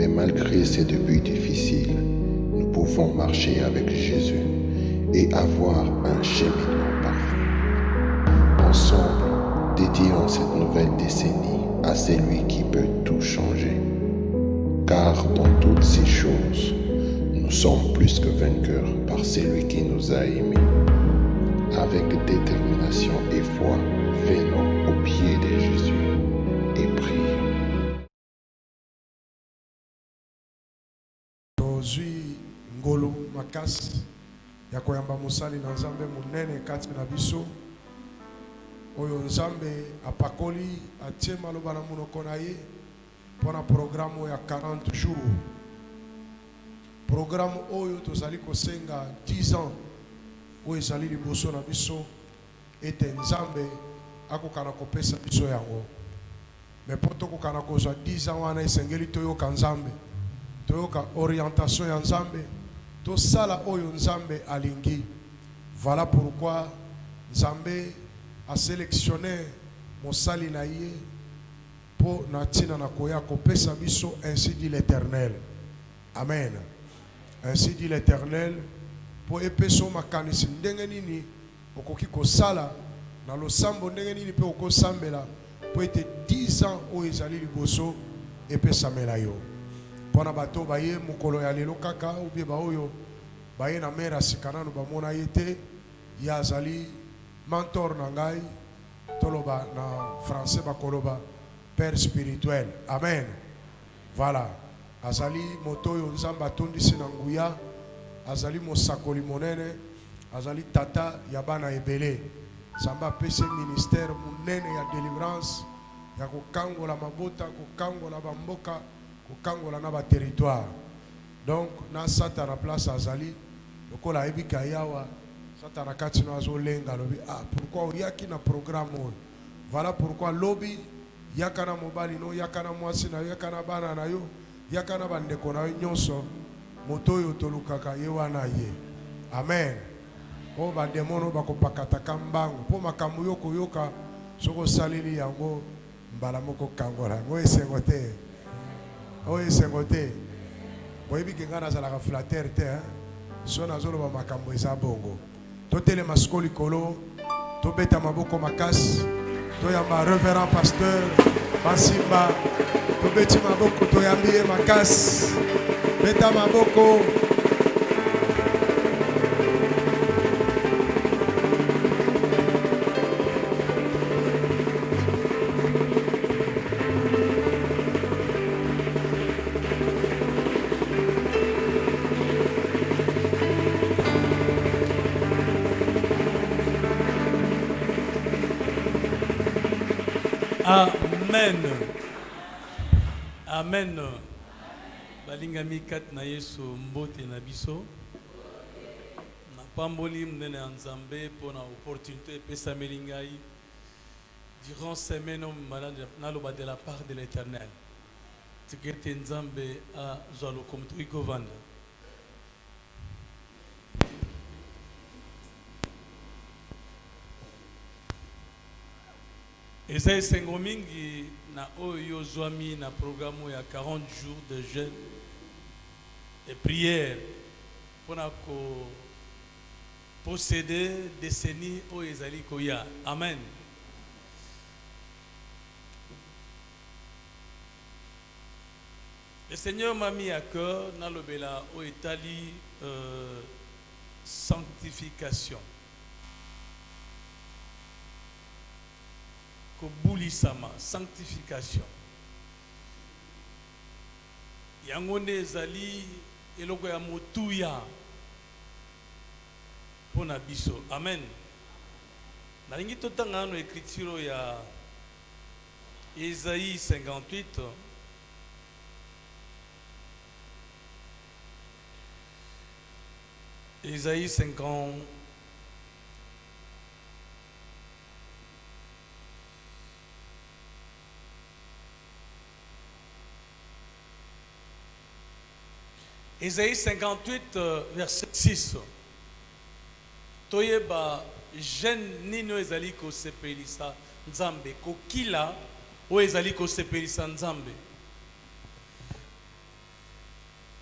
Mais malgré ces débuts difficiles, nous pouvons marcher avec Jésus et avoir un cheminement parfait. Ensemble, dédions cette nouvelle décennie à celui qui peut tout changer. Car dans toutes ces choses, nous sommes plus que vainqueurs par celui qui nous a aimés. Avec détermination et foi, venons au pied de Jésus et prions. Tozui ngolo makasi ya koyamba musali na nzambe munene kati na biso oyo nzambe apakoli atie maloba na monoko na ye mpona programme ya 40 jours. Programme oyo tozali kosenga 10 ans oyo ezali liboso na biso ete nzambe akokana kopesa biso yango. Mais mpo tokokana kozwa 10 ans wana esengeli toyoka nzambe, toyoka orientation ya nzambe, tosala oyo nzambe alingi. Voilà pourquoi nzambe a sélectionné mosali na ye po na tina na koya kopesa biso, ainsi dit l'Éternel. Amen. Ainsi dit l'Éternel, po epeso makanisi ndenge nini okoki kosala na losambo, ndenge nini pe okosambela po ete 10 ans oyo ezali liboso epesamela yo. Pona bato baye mokolo ya lelo kaka ubie baoyo baye na mera sikanano bamona ye te, ya azali mentor na ngai, toloba na français bakoloba père spirituel. Amen. Voilà. Azali moto oyo nzamba atondisi na nguya, azali mosakoli monene, azali tata ya bana ebele. Nzamba apesi ministère monene ya délivrance, ya kokangola mabota, kokangola bamboka, kokangola na ba territoire. Donc na sata na place azali lokola ebika yawa sata na kati no azolenga lobi pourquoi oyaki na programme oyo. Voilà pourquoi lobi yakana mobali no, yakana mwasi na yo, yakana bana na yo, yakana bandeko na yo nyonso, moto oyo tolukaka ye wana ye. Amen. O ba demono bakopakata kambangu po makambo yo koyoka soko salili yango mbala moko kangola ngo esengo te. O esengo te. Boyebi kenga nazalaka flatteur te, so nazoloba makambo eza bongo. Totele maskoli kolo, tobeta maboko makasi, toyamba révérend pasteur Basimba, tobeti maboko toyambi makasi, beta maboko. Amen. Amen. Balingami kat na Yesu mbote na biso. Na pamboli mnene nzambe pour na opportunité pesa melingai durant semaine malade naloba de la part de l'Éternel. Tikete nzambe a zalo comme tu ikovanda. Eza sengo mingi na oyo zwami na programme ya 40 jours de jeûne et prière pour posséder décennie oyo ezali koya. Amen. Le Seigneur m'a mis à cœur dans le bela au Italie sanctification. Kobulisama, sanctification. Yangonde zali eloko ya motuya pona biso. Amen. Nalingi totanga no écriture ya Isaïe 58. Isaïe 50. Isaïe 58, verset 6. Toyeba jeune nino ezali ko sepelisa nzambe ko kila o ezali ko sepelisa nzambe.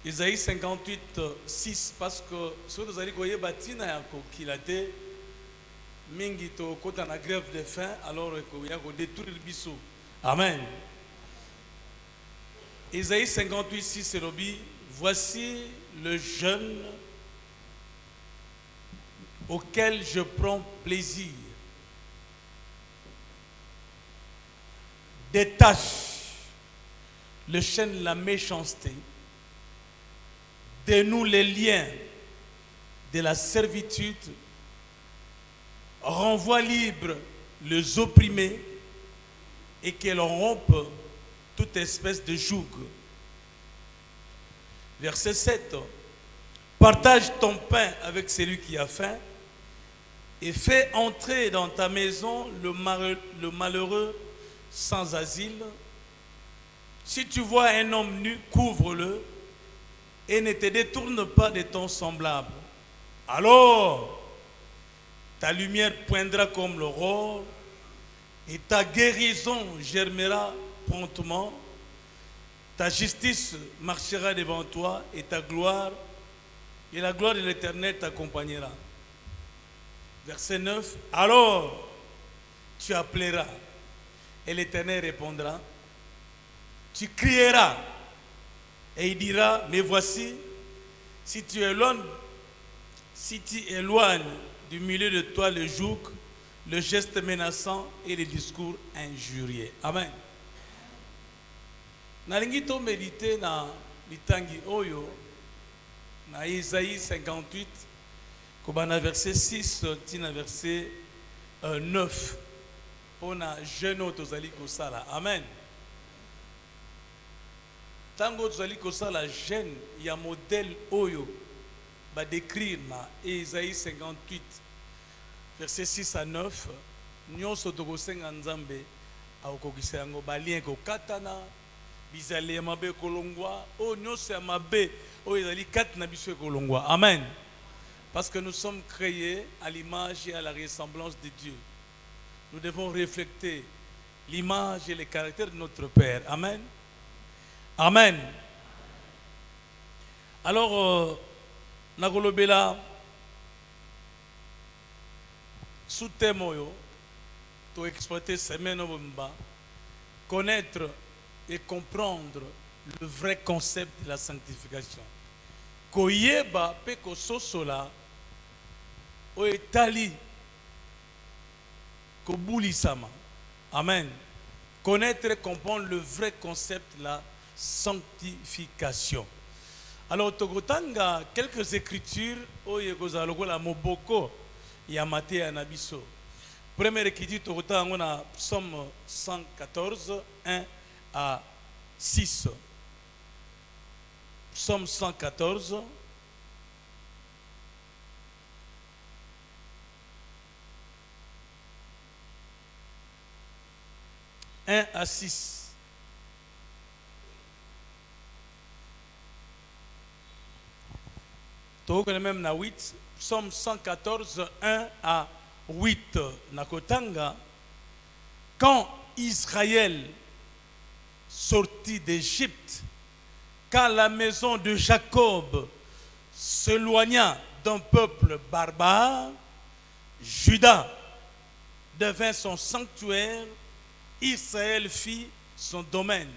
Isaïe 58, 6, parce que ce que vous allez voir, batina ya kokilate, mingi to kota na grève de faim, alors il y a détruire le biso. Amen. Isaïe 58, 6, c'est le dit, voici le jeune auquel je prends plaisir. Détache le chêne de la méchanceté, dénoue les liens de la servitude, renvoie libre les opprimés et qu'elle rompe toute espèce de joug. Verset 7. Partage ton pain avec celui qui a faim et fais entrer dans ta maison le malheureux sans asile. Si tu vois un homme nu, couvre-le et ne te détourne pas de ton semblable. Alors, ta lumière poindra comme l'aurore et ta guérison germera promptement. Ta justice marchera devant toi et ta gloire, et la gloire de l'Éternel t'accompagnera. Verset 9. Alors, tu appelleras et l'Éternel répondra. Tu crieras et il dira, mais voici, si tu éloignes du milieu de toi le joug, le geste menaçant et les discours injurieux. Amen. Nalingi to méditer na litangi oyo na Isaïe 58 kobana verset 6 tina verset 9 pona jeune tozali kosala. Amen. Tango tozali kosala jeune ya modèle oyo ba décrire na Isaïe 58 verset 6 à 9 nyonso tokosenga nzambe akokisa yango balien kokatana bizali ya mabe kolongwa o nyonso ya mabe o ezali kati na biso kolongwa. Amen. Parce que nous sommes créés à l'image et à la ressemblance de Dieu. Nous devons refléter l'image et le caractère de notre Père. Amen. Amen. Alors, nakolobela sous thème oyo to exploiter semaine bomba, connaître et comprendre le vrai concept de la sanctification. Koyeba pe kososola o etali kobulisama. Amen. Connaître et comprendre le vrai concept de la sanctification. Alors tokotanga quelques écritures oyo kozalokola moboko ya Matthieu na biso. Première écriture tokotanga na Psaume 114 1 à 6. Psaume 114 1 à 6. Même na 8, Psaume 114, 1 à 8. Nakotanga, quand Israël sortit d'Égypte, quand la maison de Jacob s'éloigna d'un peuple barbare, Juda devint son sanctuaire, Israël fit son domaine.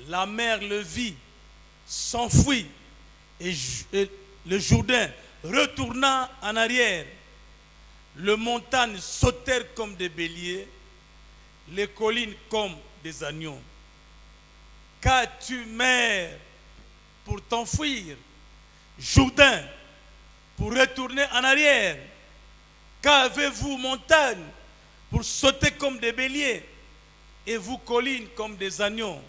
La mer le vit, s'enfuit, et le Jourdain retourna en arrière. Les montagnes sautèrent comme des béliers, les collines comme des agneaux. Qu'as-tu, mer, pour t'enfuir, Jourdain, pour retourner en arrière? Qu'avez-vous, montagne, pour sauter comme des béliers, et vous, collines, comme des agneaux?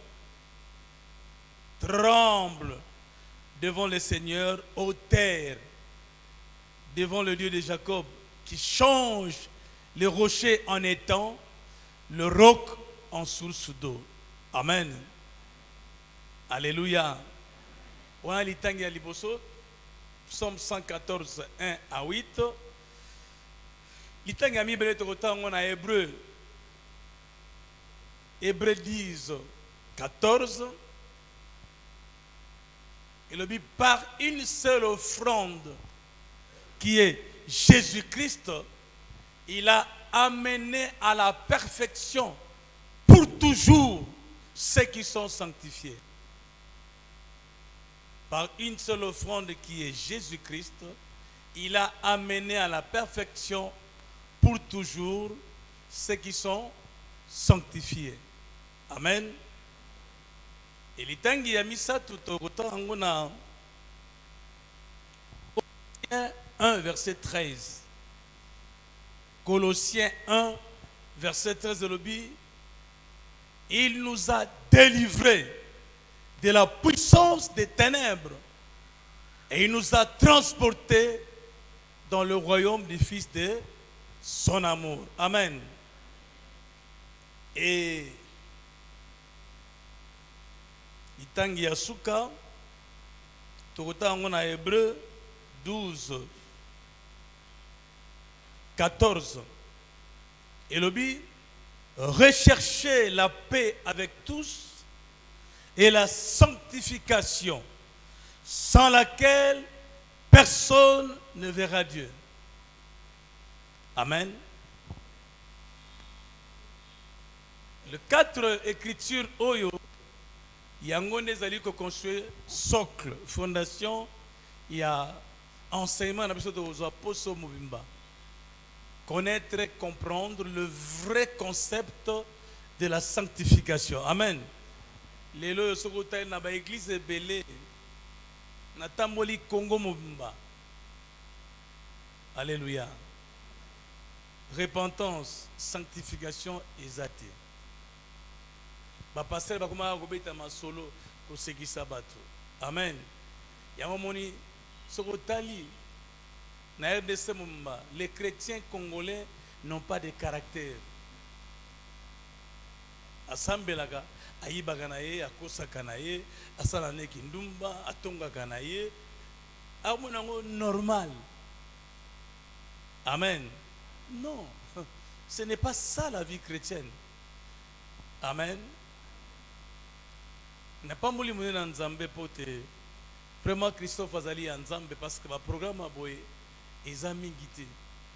Tremble devant le Seigneur, ô terre, devant le Dieu de Jacob, qui change les rochers en étang, le roc en source d'eau. Amen. Alléluia. On a l'Itangi à Liboso, Psaume 114, 1 à 8. L'Itangi a mis on a Hébreu. Hébreu 10, 14. Et le but par une seule offrande qui est Jésus-Christ, il a amené à la perfection pour toujours ceux qui sont sanctifiés. Par une seule offrande qui est Jésus-Christ, il a amené à la perfection pour toujours ceux qui sont sanctifiés. Amen. Et l'itangi ya misa tout autant na Colossiens 1 verset 13. Colossiens 1 verset 13 de l'Obi, il nous a délivrés de la puissance des ténèbres et il nous a transportés dans le royaume du Fils de son amour. Amen. Et itangi ya suka tokotango Hébreu 12 14 et le but, recherchez la paix avec tous et la sanctification sans laquelle personne ne verra Dieu. Amen. Le 4 écritures Oyo, yango nezali ko construire socle, fondation, il y a enseignement na biso de poso mobimba. Connaître et comprendre le vrai concept de la sanctification. Amen. Lelo sokota na ba église belé na tamboli Congo mobimba. Alléluia. Repentance, sanctification ezate. Ba pasteur ba koma ko beta masolo ko sekisa bato. Amen. Ya momoni sokotali na RDC mumba, les chrétiens congolais n'ont pas de caractère. Asambelaka ayibaka na ye, akosaka na ye, asala neki ndumba, atongaka na ye, amonango normal. Amen. Non, ce n'est pas ça la vie chrétienne. Amen. N'a pas mouli mouné dans Nzambe pote. Vraiment Christophe Azali en Nzambe parce que le programme a boé et amis guité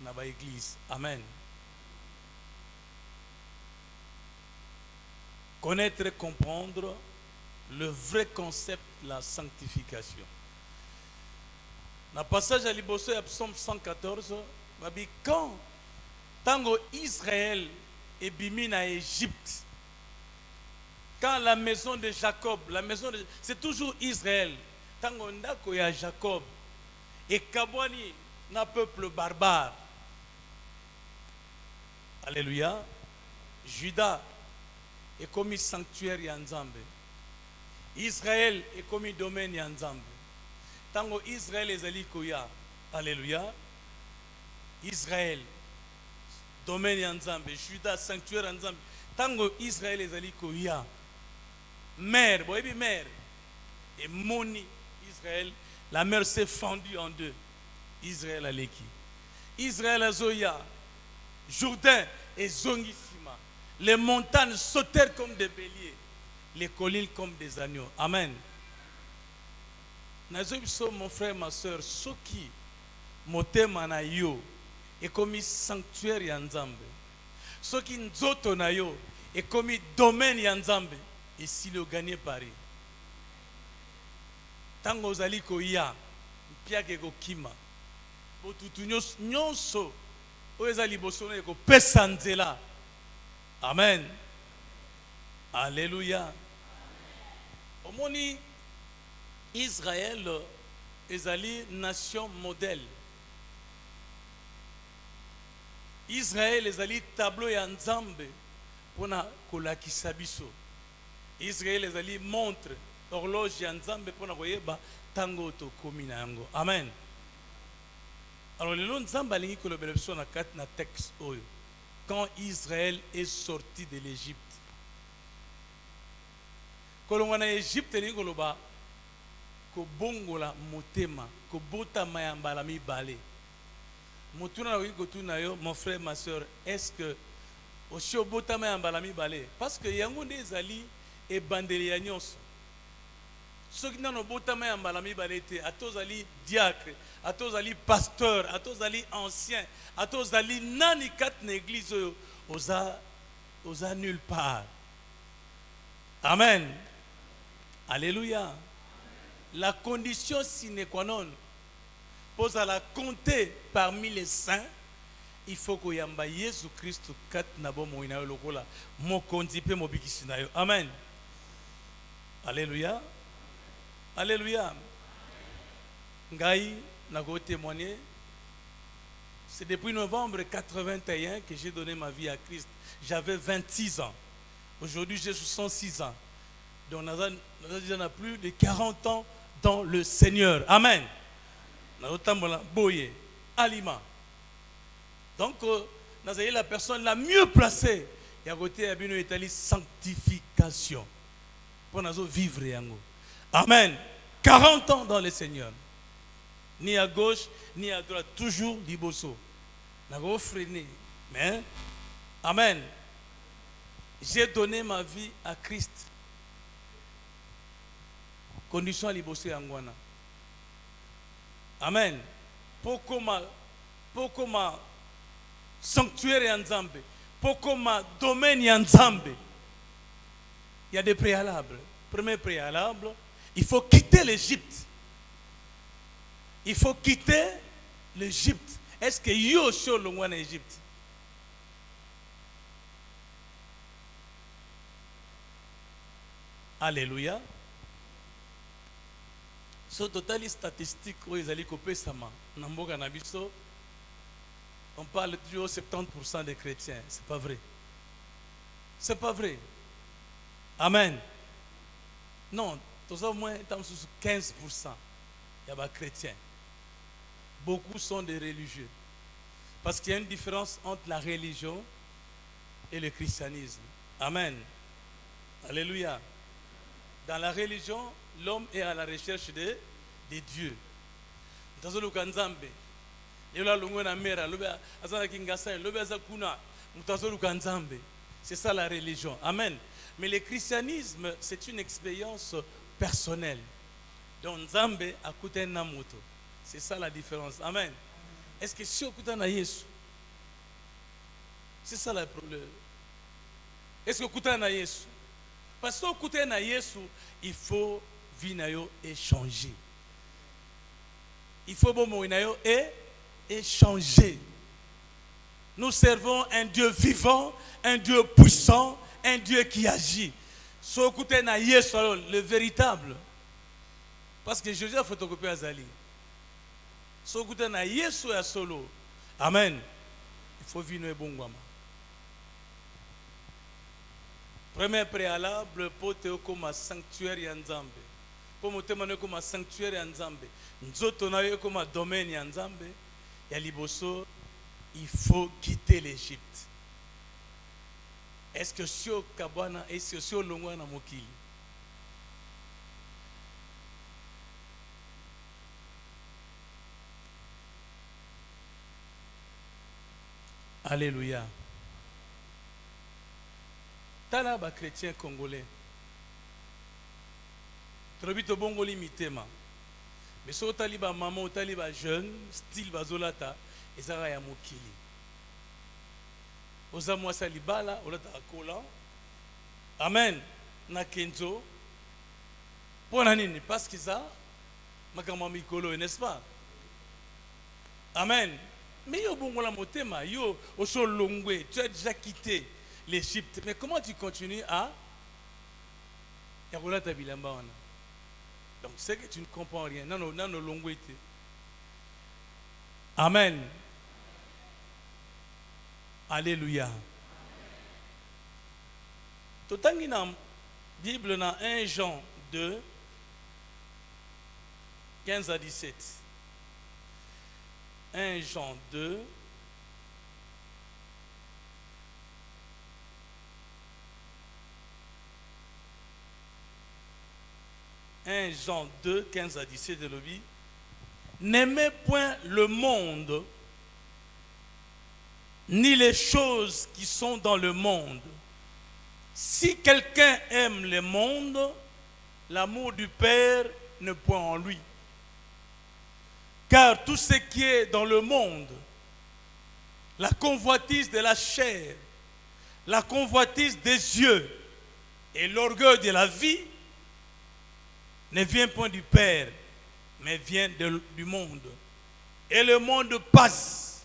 dans l'église. Amen. Connaître et comprendre le vrai concept de la sanctification. Dans le passage à Liboso, à Psaume 114, quand Tango Israël est bimi à Égypte, quand la maison de Jacob, c'est toujours Israël, Tango Ndako ya Jacob, et Kabwani, un peuple barbare. Alléluia. Judas est commis sanctuaire Yanzambe. Israël est commis domaine Yanzambe. Tango Israël est alikoya. Alléluia. Israël, domaine Yanzambe. Judas, sanctuaire Yanzambe. Tango Israël est alikoya. Mère, boyebi mère. Et Moni, Israël, la mer s'est fendue en deux. Israël a l'équipe. Israël a Zoya. Jourdain et Zongissima. Les montagnes sautèrent comme des béliers. Les collines comme des agneaux. Amen. Nazobiso, mon frère, ma soeur, Soki, Motema na yo, est commis sanctuaire Yanzambe. Soki Nzoto na yo, est commis domaine Yanzambe. Et s'il a gagné Paris. Tango zali ko ya, piake ko kima. Botutu nyonso, oezali bosone ko pesa nzela. Amen. Alléluia. Omoni Israël ezali nation modèle. Israël ezali tableau ya Nzambe pona kolakisa biso. Israël ezali montre horloge ya Nzambe pona koyeba tango to komi na yango. Amen. Alors le Nzambe alingi kolobela biso na kat na texte oyo. Quand Israël est sorti de l'Égypte. Kolonga na Égypte ni koloba ko bongola motema, ko bota mayambala mibale. Motuna na ko tuna yo mon frère ma soeur, est-ce que aussi au bota mayambala mibale parce que yango ndezali e bandeli ya nyonso. Ceux qui n'ont pas de malami balete, à tous ali diacre, à tous ali pasteur, à tous ali ancien, à tous ali nani kat l'église osa nulle part. Amen. Alléluia. La condition sine qua non pour la compter parmi les saints, il faut que yamba Jésus Christ kat nabo moina lokola mo kondi pe mo bikisi na yo. Amen. Alléluia. Alléluia. Ngai nago témoigner. C'est depuis novembre 81 que j'ai donné ma vie à Christ. J'avais 26 ans. Aujourd'hui, j'ai 66 ans. Donc, on a plus de 40 ans dans le Seigneur. Amen. Boye, aliment. Donc, nous avons la personne la mieux placée. Il y a côté de sanctification. Pour nous vivre. Amen. 40 ans dans le Seigneur. Ni à gauche, ni à droite. Toujours liboso. Nous avons freiné. Mais, amen. J'ai donné ma vie à Christ. Condition à liboso yangwana. Amen. Pour ma sanctuaire yanzambe. Pour ma domaine yanzambe. Il y a des préalables. Premier préalable, il faut quitter l'Égypte. Il faut quitter l'Égypte. Est-ce que yo sur le en Égypte? Alléluia. So total statistique où ils allaient couper ça namboka nabiso. On parle de 70% des chrétiens. C'est pas vrai. C'est pas vrai. Amen. Non, tous au moins 15%. Il y a des chrétiens. Beaucoup sont des religieux. Parce qu'il y a une différence entre la religion et le christianisme. Amen. Alléluia. Dans la religion, l'homme est à la recherche de Dieu. C'est ça la religion. Amen. Mais le christianisme, c'est une expérience personnelle. Donc, Nzambe a coûté un amoto. C'est ça la différence. Amen. Est-ce que si on coûte un Yesu? C'est ça le problème. Est-ce que coûte un Yesu? Parce que coûte un Yesu, il faut vivre et changer. Il faut vivre et changer. Nous servons un Dieu vivant, un Dieu puissant, un Dieu qui agit. Si on coûte un Yesu, le véritable. Parce que Jésus a photocopié Azali. Si on coûte un Yesu à solo. Amen. Il faut vivre et bon guama. Premier préalable, pour te comme un sanctuaire yanzambe. Pour me témoigner comme un sanctuaire yanzambe. Nous autres, comme un domaine yanzambe. Et liboso, il faut quitter l'Égypte. Est-ce que sur Kabana et sur Longwana Mokili? Alléluia. Tala ba chrétien congolais. Trobito bongo limitema. Mais so taliba maman, taliba jeune, style bazolata, ezara ya mokili. Oza mwasa libala, olata akola. Amen. Na kenzo. Pona nini? Parce que ça, makama mikolo, n'est-ce pas? Amen. Mais yo bongo la motema, yo oso longwe, tu as déjà quitté l'Égypte. Mais comment tu continues à Yarola tabilamba wana? Donc c'est que tu ne comprends rien. Non, non, non, longwe te. Amen. Alléluia. Totangi na Bible na 1 Jean 2 15 à 17. 1 Jean 2 1 Jean 2, 15 à 17 de l'Obi. N'aimez point le monde, ni les choses qui sont dans le monde. Si quelqu'un aime le monde, l'amour du Père ne point en lui. Car tout ce qui est dans le monde, la convoitise de la chair, la convoitise des yeux et l'orgueil de la vie ne vient point du Père, mais vient du monde. Et le monde passe,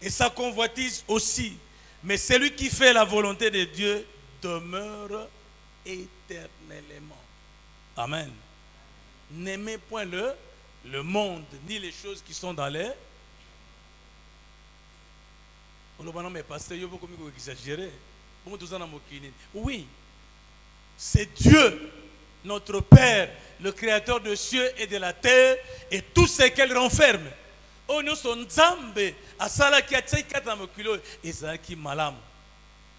et sa convoitise aussi. Mais celui qui fait la volonté de Dieu demeure éternellement. Amen. N'aimez point le monde, ni les choses qui sont dans l'air. Mais pasteur, il faut exagérer. Oui, c'est Dieu, notre Père, le Créateur des cieux et de la terre, et tout ce qu'elle renferme. Oh, nous sommes Nzambe, à Sala qui a tseika dans mon kilo, et ça qui malam.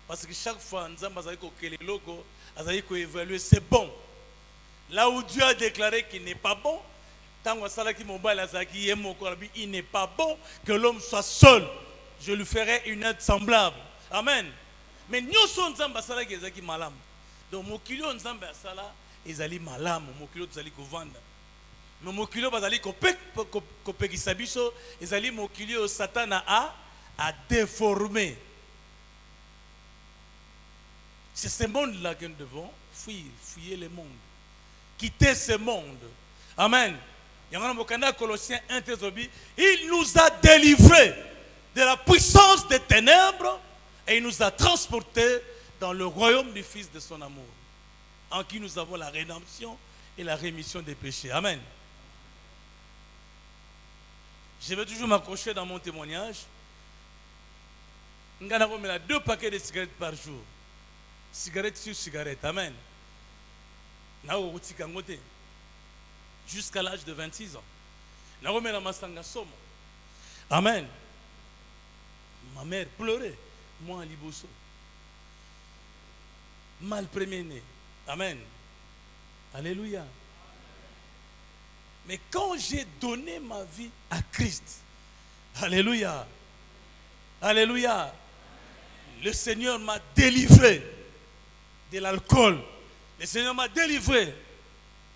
Parce que chaque fois, Nzambe a dit que logo, a dit que évaluer, c'est bon. Là où Dieu a déclaré qu'il n'est pas bon, tant que Sala qui mobile, il n'est pas bon que l'homme soit seul. Je lui ferai une aide semblable. Amen. Mais nous sommes Nzambe Sala qui est malam. Donc mon kilo Nzambe Sala ezali malam, mon kilo ezali kovanda. Mais mon kilo bazali kopekisa biso ezali mon kilo Satan a déformé. C'est ce monde-là que nous devons fuir le monde. Quitter ce monde. Amen. Colossiens 1, il nous a délivrés de la puissance des ténèbres et il nous a transportés dans le royaume du Fils de son amour, en qui nous avons la rédemption et la rémission des péchés. Amen. Je vais toujours m'accrocher dans mon témoignage. Nous avons 2 paquets de cigarettes par jour. Cigarette sur cigarette. Amen. Jusqu'à l'âge de 26 ans. Nous avons la masanga somo. Amen. Ma mère pleurait. Moi, en Liboso. Mal premier-né. Amen. Alléluia. Mais quand j'ai donné ma vie à Christ, alléluia, alléluia, le Seigneur m'a délivré de l'alcool. Le Seigneur m'a délivré de la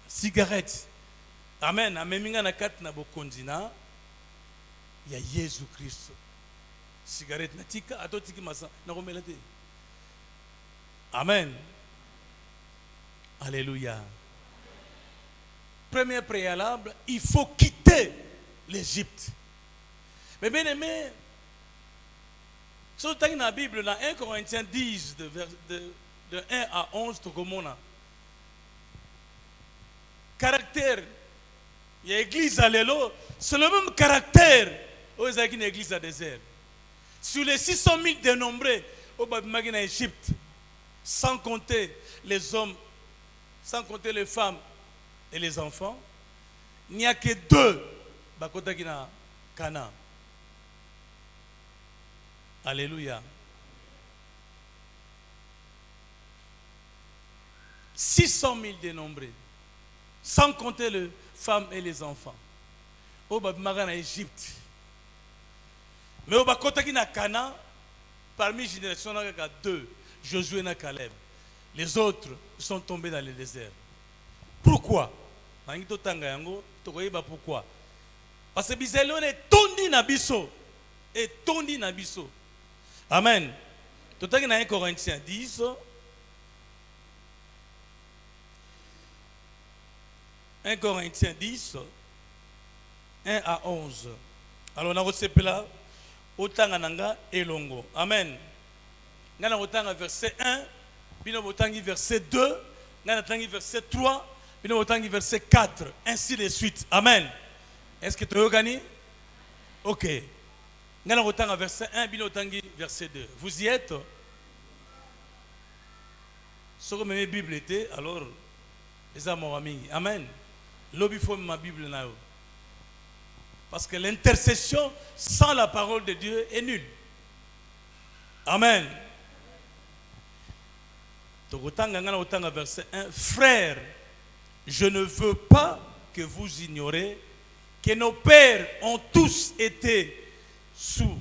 cigarette. Amen. Amen. Il y a Jésus-Christ. Cigarette natika atotiki masa na romelate. Amen. Alléluia. Premier préalable, il faut quitter l'Égypte. Mais bien aimé, sur la Bible, dans 1 Corinthiens 10, de 1 à 11, caractère, il y a l'église à l'élo, c'est le même caractère aux églises à désert. Sur les 600 000 dénombrés au Babymagin en Égypte, sans compter les hommes, sans compter les femmes et les enfants, il n'y a que 2 Bakotakina Cana. Alléluia. 600 000 dénombrés, sans compter les femmes et les enfants, au Babymagin en Égypte. Mais au Bakotaki na Cana, parmi les générations, il y a 2, Josué et Caleb. Les autres sont tombés dans le désert. Pourquoi? Pourquoi? Parce que Bizelon est tondi nabiso. Et tondi nabiso. Amen. Tout à 1 Corinthiens 10. 1 Corinthiens 10, 1 à 11. Alors, on a reçu là. Otanga nanga elongo. Amen. Ngana otanga verset 1, bino otangi verset 2, ngana otangi verset 3, bino otangi verset 4, ainsi de suite. Amen. Est-ce que tu as gagné? OK. Ngana otanga verset 1, bino otangi verset 2. Vous y êtes? Ce que ma Bible était, alors les amis. Amen. Lobby faut ma Bible na. Parce que l'intercession sans la parole de Dieu est nulle. Amen. Verset 1. Frères, je ne veux pas que vous ignorez que nos pères ont tous été sous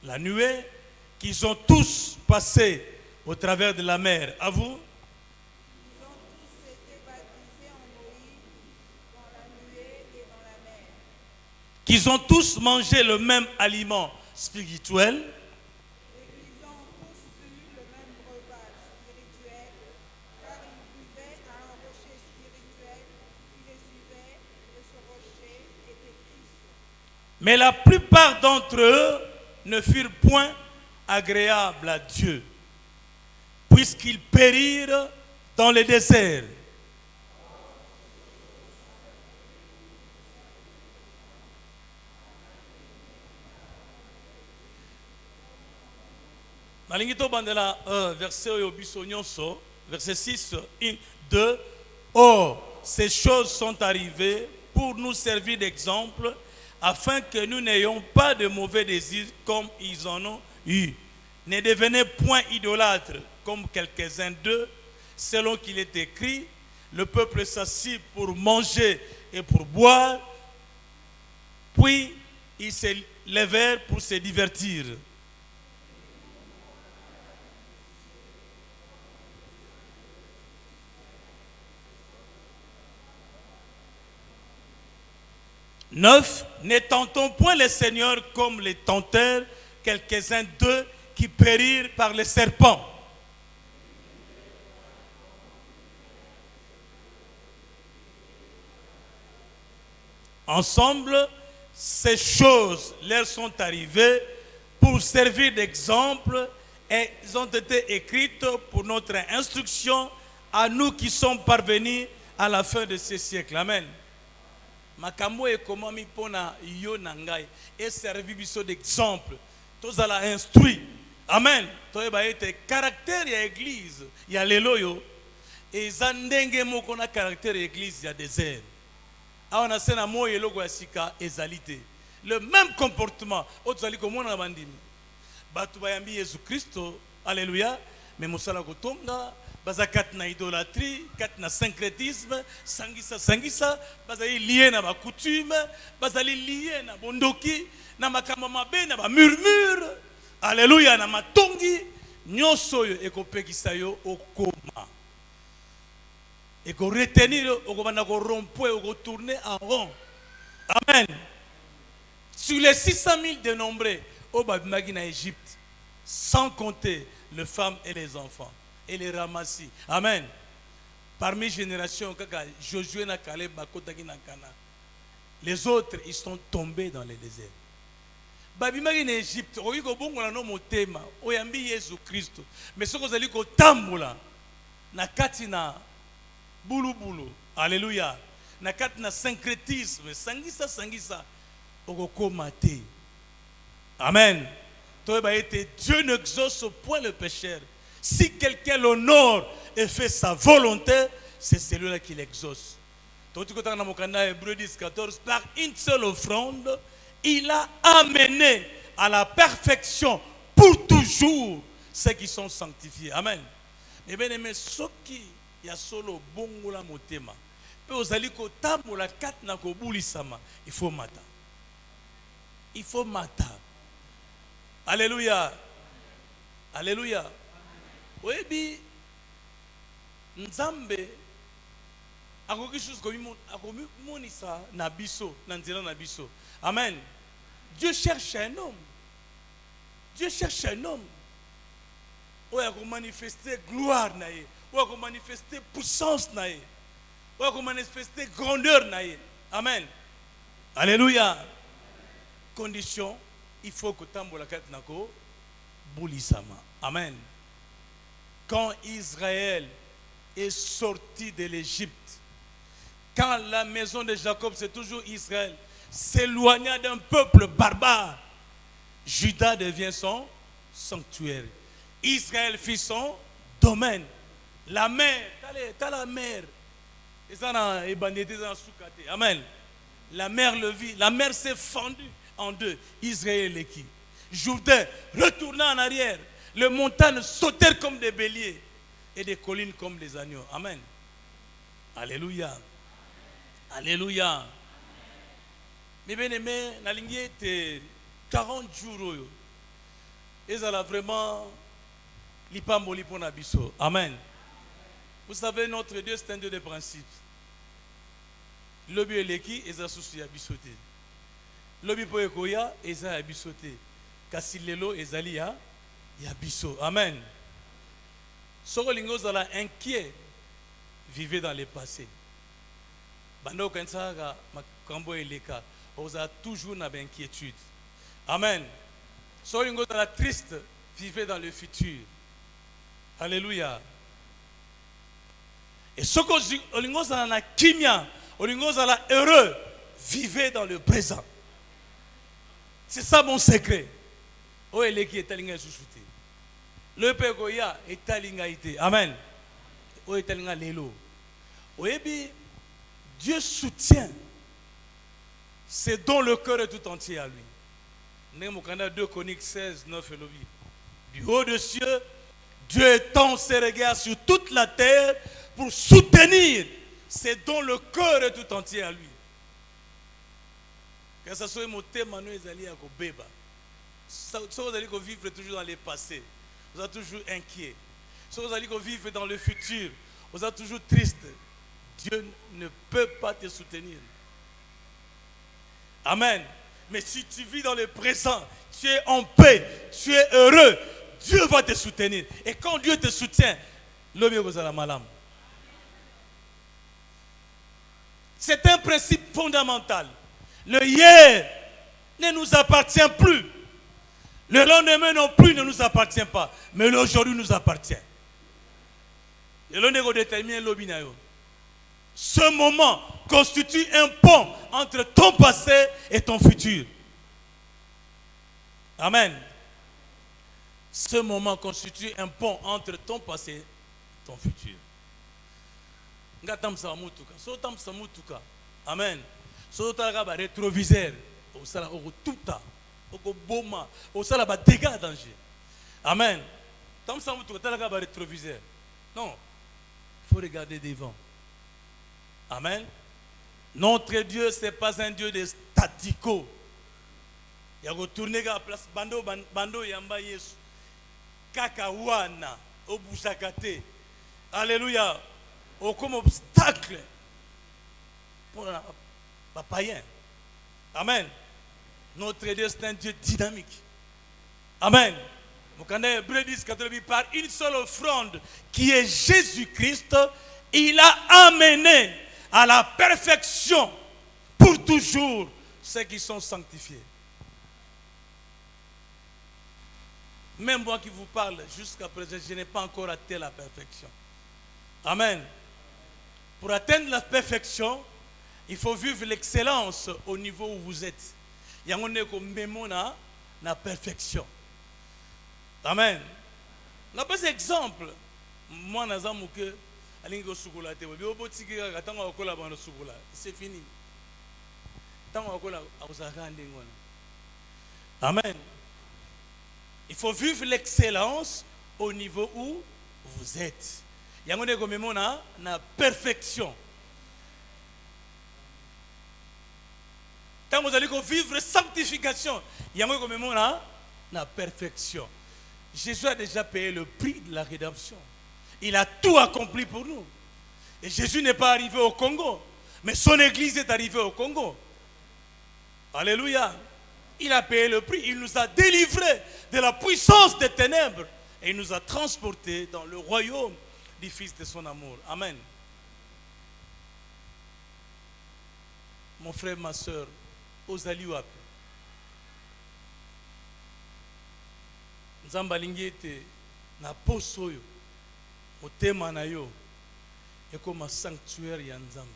la nuée, qu'ils ont tous passé au travers de la mer. À vous? Ils ont tous été baptisés qu'ils ont tous mangé le même aliment spirituel, et qu'ils ont tous eu le même breuvage spirituel, car ils buvaient à un rocher spirituel qui les suivait, et ce rocher était Christ. mais la plupart d'entre eux ne furent point agréables à Dieu, puisqu'ils périrent dans le désert. Malingito bandela verset oyo biso nyonso, verset 6, 1, 2. Or, ces choses sont arrivées pour nous servir d'exemple, afin que nous n'ayons pas de mauvais désirs comme ils en ont eu. Ne devenez point idolâtres comme quelques-uns d'eux, selon qu'il est écrit, le peuple s'assit pour manger et pour boire, puis ils se levèrent pour se divertir. Neuf, ne tentons point le Seigneur comme les tentèrent quelques-uns d'eux qui périrent par les serpents. Ensemble, ces choses leur sont arrivées pour servir d'exemple et elles ont été écrites pour notre instruction à nous qui sommes parvenus à la fin de ce siècle. Amen. Makambo ekomami pona yo nangai et servi biso d'exemple. Tozala instruit. Amen. Toyeba ete caractère ya église ya lelo yo eza ndenge moko na caractère ya église ya désert. Awana sena moyo eloko ya sika ezalité. Le même comportement otozali komona na bandimi. Batu bayambi Yesu Kristo, alléluia, mais mosala kotonga baza kati na idolâtrie, kati na syncrétisme, sangisa, bazali lié na ba coutume, bazali lié na bondoki, na makambo mabe na ba murmure, alléluia, na matongi, nyonso yo ekopekisa yo okoma. Eko retenir yo okobanda ko rompre, oko tourner en rond. Amen. Sur les 600 000 dénombrés au babimaki na Égypte, sans compter les femmes et les enfants. Et les ramassis. Amen. Parmi générations, Josué na Caleb bakotaki na Cana. Les autres, ils sont tombés dans le désert. Babimaki na Égypte, oyi ko bongo na no motema, oyambi Yesu Kristo. Mais ce que vous allez ko tambola na kati na bulu. Alléluia. Na kati na syncrétisme, sangisa okokoma te. Amen. Toyeba ete Dieu n'exauce point le pécheur. Si quelqu'un l'honore et fait sa volonté, c'est celui-là qui l'exauce. Hébreux 10, 14, par une seule offrande, il a amené à la perfection pour toujours ceux qui sont sanctifiés. Amen. Mais bien aimé, ceux qui y a solo bongo la motema, peu aux aliko tamo la kat na kobuli sama, il faut mata. Il faut mata. Alléluia. Alléluia. Oyebi Nzambe akoki chose akomonisa na biso na nzela na biso. Amen. Dieu cherche un homme. Dieu cherche un homme. Oyo ako manifester gloire na ye. Oyo ako manifester puissance na ye. Oyo ako manifester grandeur na ye. Amen. Alléluia. Condition, il faut que tambola kat nako bulisama. Amen. Quand Israël est sorti de l'Égypte, quand la maison de Jacob, c'est toujours Israël, s'éloigna d'un peuple barbare, Juda devient son sanctuaire. Israël fit son domaine. La mer, t'as la mer. Amen. La mer le vit. La mer s'est fendue en deux. Israël et qui? Jourdain retourna en arrière. Les montagnes sautèrent comme des béliers et des collines comme des agneaux. Amen. Alléluia. Alléluia. Mais bien aimé, la ligne était 40 jours. Et ça a vraiment l'ipamboli pour Nabiso. Amen. Vous savez, notre Dieu, c'est un Dieu de principes. Le Dieu est qui et ça souci à bisoter. lobi po ekoya eza ya biso te kasi lelo ezali ya biso. Amen. Soko lingo zala inquiet, vivez dans le passé. Bando kansaka makambo eleka, oza toujours na inquiétude. Amen. Soko lingo zala triste, vivez dans le futur. Alléluia. Et soko lingo zala na kimia, lingo zala heureux, vivez dans le présent. C'est ça mon secret. O eleki etalinga susute. Le pegoya etalinga ite. Amen. O etalinga lelo. Oyebi, Dieu soutient ses dons, le cœur est tout entier à lui. Nemokanda 2 Chroniques 16, 9 et lobi. Du haut des cieux, Dieu étend ses regards sur toute la terre pour soutenir ses dons, le cœur est tout entier à lui. Que ce soit mon thème, nous allons à Kobeba. Si vous allez vivre toujours dans le passé, vous êtes toujours inquiet. Si vous allez vivre dans le futur, vous êtes toujours triste. Dieu ne peut pas te soutenir. Amen. Mais si tu vis dans le présent, tu es en paix, tu es heureux, Dieu va te soutenir. Et quand Dieu te soutient, c'est un principe fondamental. Le hier ne nous appartient plus. Le lendemain non plus ne nous appartient pas. Mais l'aujourd'hui nous appartient. Ce moment constitue un pont entre ton passé et ton futur. Amen. Ce moment constitue un pont entre ton passé et ton futur. Amen. So talaka ba rétroviseur, au sala au tuta, au boma, au sala ba dégâts danger. Amen. Tam sa mutu talaka ba rétroviseur. Non. Il faut regarder devant. Amen. Notre Dieu c'est pas un Dieu de statico. Il y a retourner à la place bando yamba Yesu. Kakawana au bushakate. Alléluia. Au comme obstacle pour la païen. Amen. Notre Dieu c'est un Dieu dynamique. Amen. Par une seule offrande qui est Jésus-Christ, il a amené à la perfection pour toujours ceux qui sont sanctifiés. Même moi qui vous parle jusqu'à présent, je n'ai pas encore atteint la perfection. Amen. Pour atteindre la perfection, il faut vivre l'excellence au niveau où vous êtes. Il y a la perfection. Amen. On a pas exemple. Moi, c'est fini. Amen. Il faut vivre l'excellence au niveau où vous êtes. Il y a la perfection. Quand vous allez vivre sanctification, il y a la perfection. Jésus a déjà payé le prix de la rédemption. Il a tout accompli pour nous. Et Jésus n'est pas arrivé au Congo, mais son église est arrivée au Congo. Alléluia. Il a payé le prix. Il nous a délivrés de la puissance des ténèbres. Et il nous a transportés dans le royaume du Fils de son amour. Amen. Mon frère, ma soeur, ozali wapi? Nzamba lingete na poso yo motema na yo ekoma sanctuaire ya Nzambe.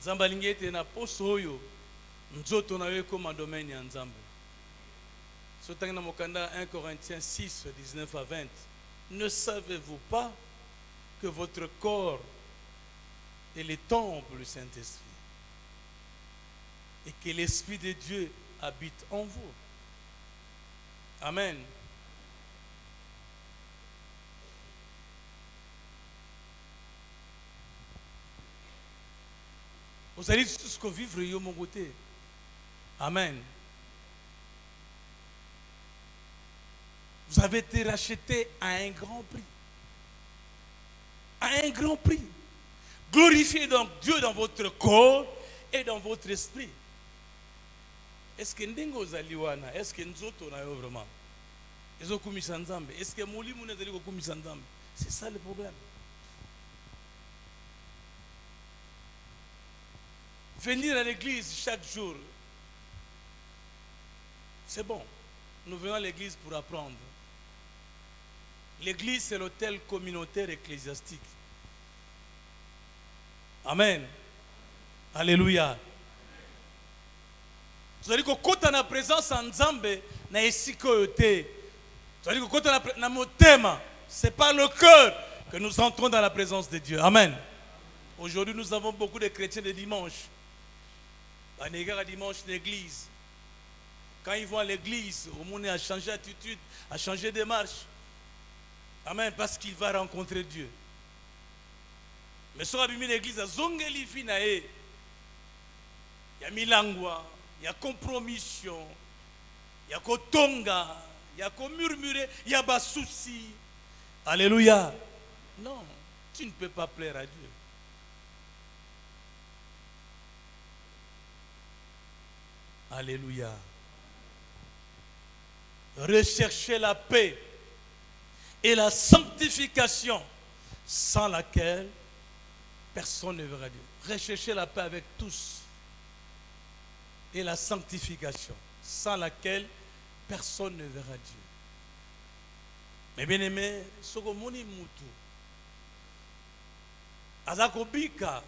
Nzamba lingete na poso yo nzoto na yo ekoma domaine ya Nzambe. Sotangi na mokanda 1 Corinthiens 6 19 à 20. Ne savez-vous pas que votre corps est le temple du Saint-Esprit et que l'Esprit de Dieu habite en vous? Amen. Vous allez tous vivre yo mon côté. Amen. Vous avez été racheté à un grand prix. À un grand prix. Glorifiez donc Dieu dans votre corps et dans votre esprit. Est-ce que ndenge ozali wana? Est-ce que nzoto na yo vraiment? Ezokumisa nzambe? Est-ce que mulimu nezali kokumisa nzambe? C'est ça le problème. Venir à l'église chaque jour, c'est bon. Nous venons à l'église pour apprendre. L'église, c'est l'hôtel communautaire ecclésiastique. Amen. Alléluia. Vous allez que quand on a présence en Nzambe, na esikoyote. Vous allez que quand on a mon thème, c'est par le cœur que nous entrons dans la présence de Dieu. Amen. Aujourd'hui, nous avons beaucoup de chrétiens de dimanche. Un égard à dimanche l'église. Quand ils vont à l'église, au monde a changé d'attitude, a changé de marche. Amen. Parce qu'il va rencontrer Dieu. Mais sur l'église, à Zongeli Finae, il y a Milangwa, il y a compromission, il y a Kotonga, il y a murmurer, il y a Basouci. Alléluia. Non, tu ne peux pas plaire à Dieu. Alléluia. Recherchez la paix et la sanctification sans laquelle personne ne verra Dieu. Recherchez la paix avec tous et la sanctification sans laquelle personne ne verra Dieu. Mais bien aimé, ce que moni mutu azakobika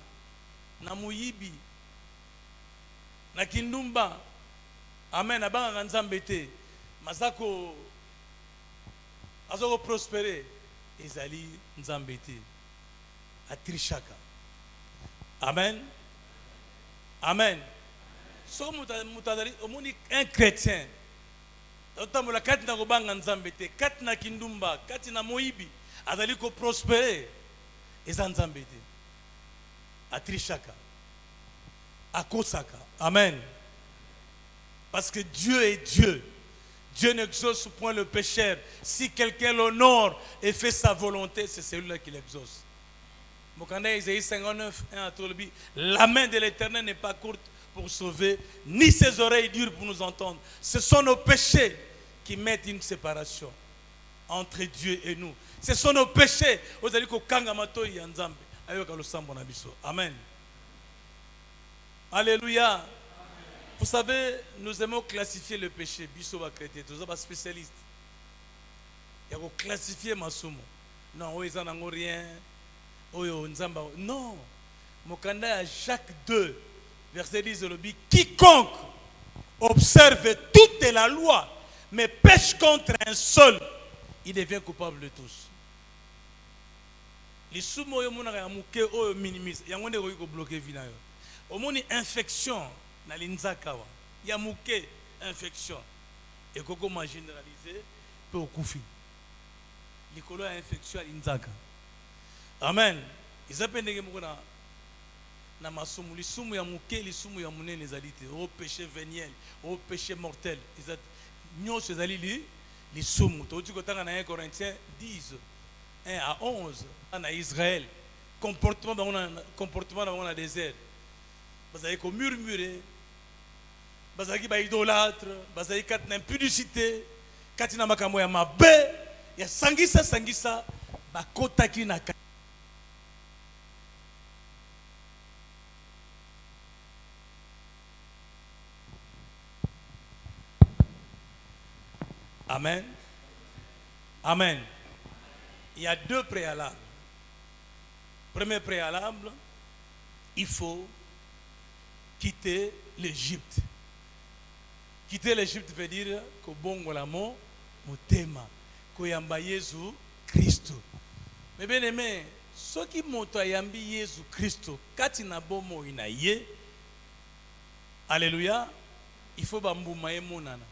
na muyibi na kindumba amen abanga nzambe te masako azoko prospérer ezali nzambe te atrishaka. Amen. Amen. So mutadari omoni un chrétien otambola kati na kobanga nzambe te kati na kindumba kati na moyibi azali ko prospérer eza nzambe te atrishaka akosaka. Amen. Parce que Dieu est Dieu. Dieu n'exauce point le pécheur. Si quelqu'un l'honore et fait sa volonté, c'est celui-là qui l'exauce. Mokanda Isaïe 59, 1 à Tolbi, la main de l'Éternel n'est pas courte pour sauver, ni ses oreilles dures pour nous entendre. Ce sont nos péchés qui mettent une séparation entre Dieu et nous. Ce sont nos péchés. Amen. Alléluia. Vous savez, nous aimons classifier le péché. Biso va chrétien, tous les spécialistes. Il y a classifier masumo. Non, ils n'en ont rien. Non. Mokanda à Jacques 2, verset 10, quiconque observe toute la loi, mais pêche contre un seul, il devient coupable de tous. Les sumo yo mona ya muke o minimise. Yango ne ko bloquer vie na yo. Omoni infection na linzakawa. Ya muke infection. Et koko ma généraliser peut okufi. Likolo infection linzaka. Amen. Izapendenge mukona na masumu lisumu ya muke lisumu ya munene zalite au péché véniel, au péché mortel. Izat nyos ezali lisumu. To uti kotanga na 1 Corinthiens 10 1 à 11 en Israël, comportement dans le désert. Vous avez murmurer, vous avez idolâtre, vous avez impudicité, katina makambo ya mabe, ya sangisa, bakota ki na. Amen. Amen. Il y a deux préalables. Premier préalable, il faut quitter l'Égypte. Quitter l'Égypte veut dire que bon lamo motema, que yamba Jésus Christ. Mais bien aimé, ceux qui montent à yambi Jésus Christ, katina bomo inaye, alléluia, il faut bamboumaye monana.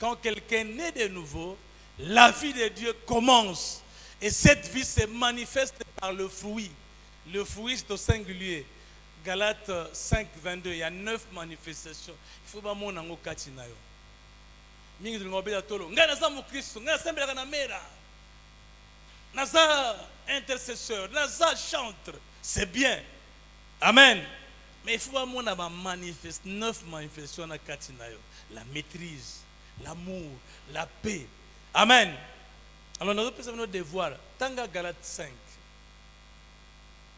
Quand quelqu'un naît de nouveau, la vie de Dieu commence. Et cette vie se manifeste par le fruit. Le fruit, c'est au singulier. Galates 5, 22. Il y a 9 manifestations. Il faut que mon ango katina yo. Mingi ngobela tolo. Ngana za mu Kristo, ngana sembela na mera. Naza intercesseur, naza chantre. C'est bien. Amen. Mais il faut avoir neuf manifestations dans Katinayo. La maîtrise, l'amour, la paix. Amen. Alors nous avons nos devoirs. Tanga Galates 5.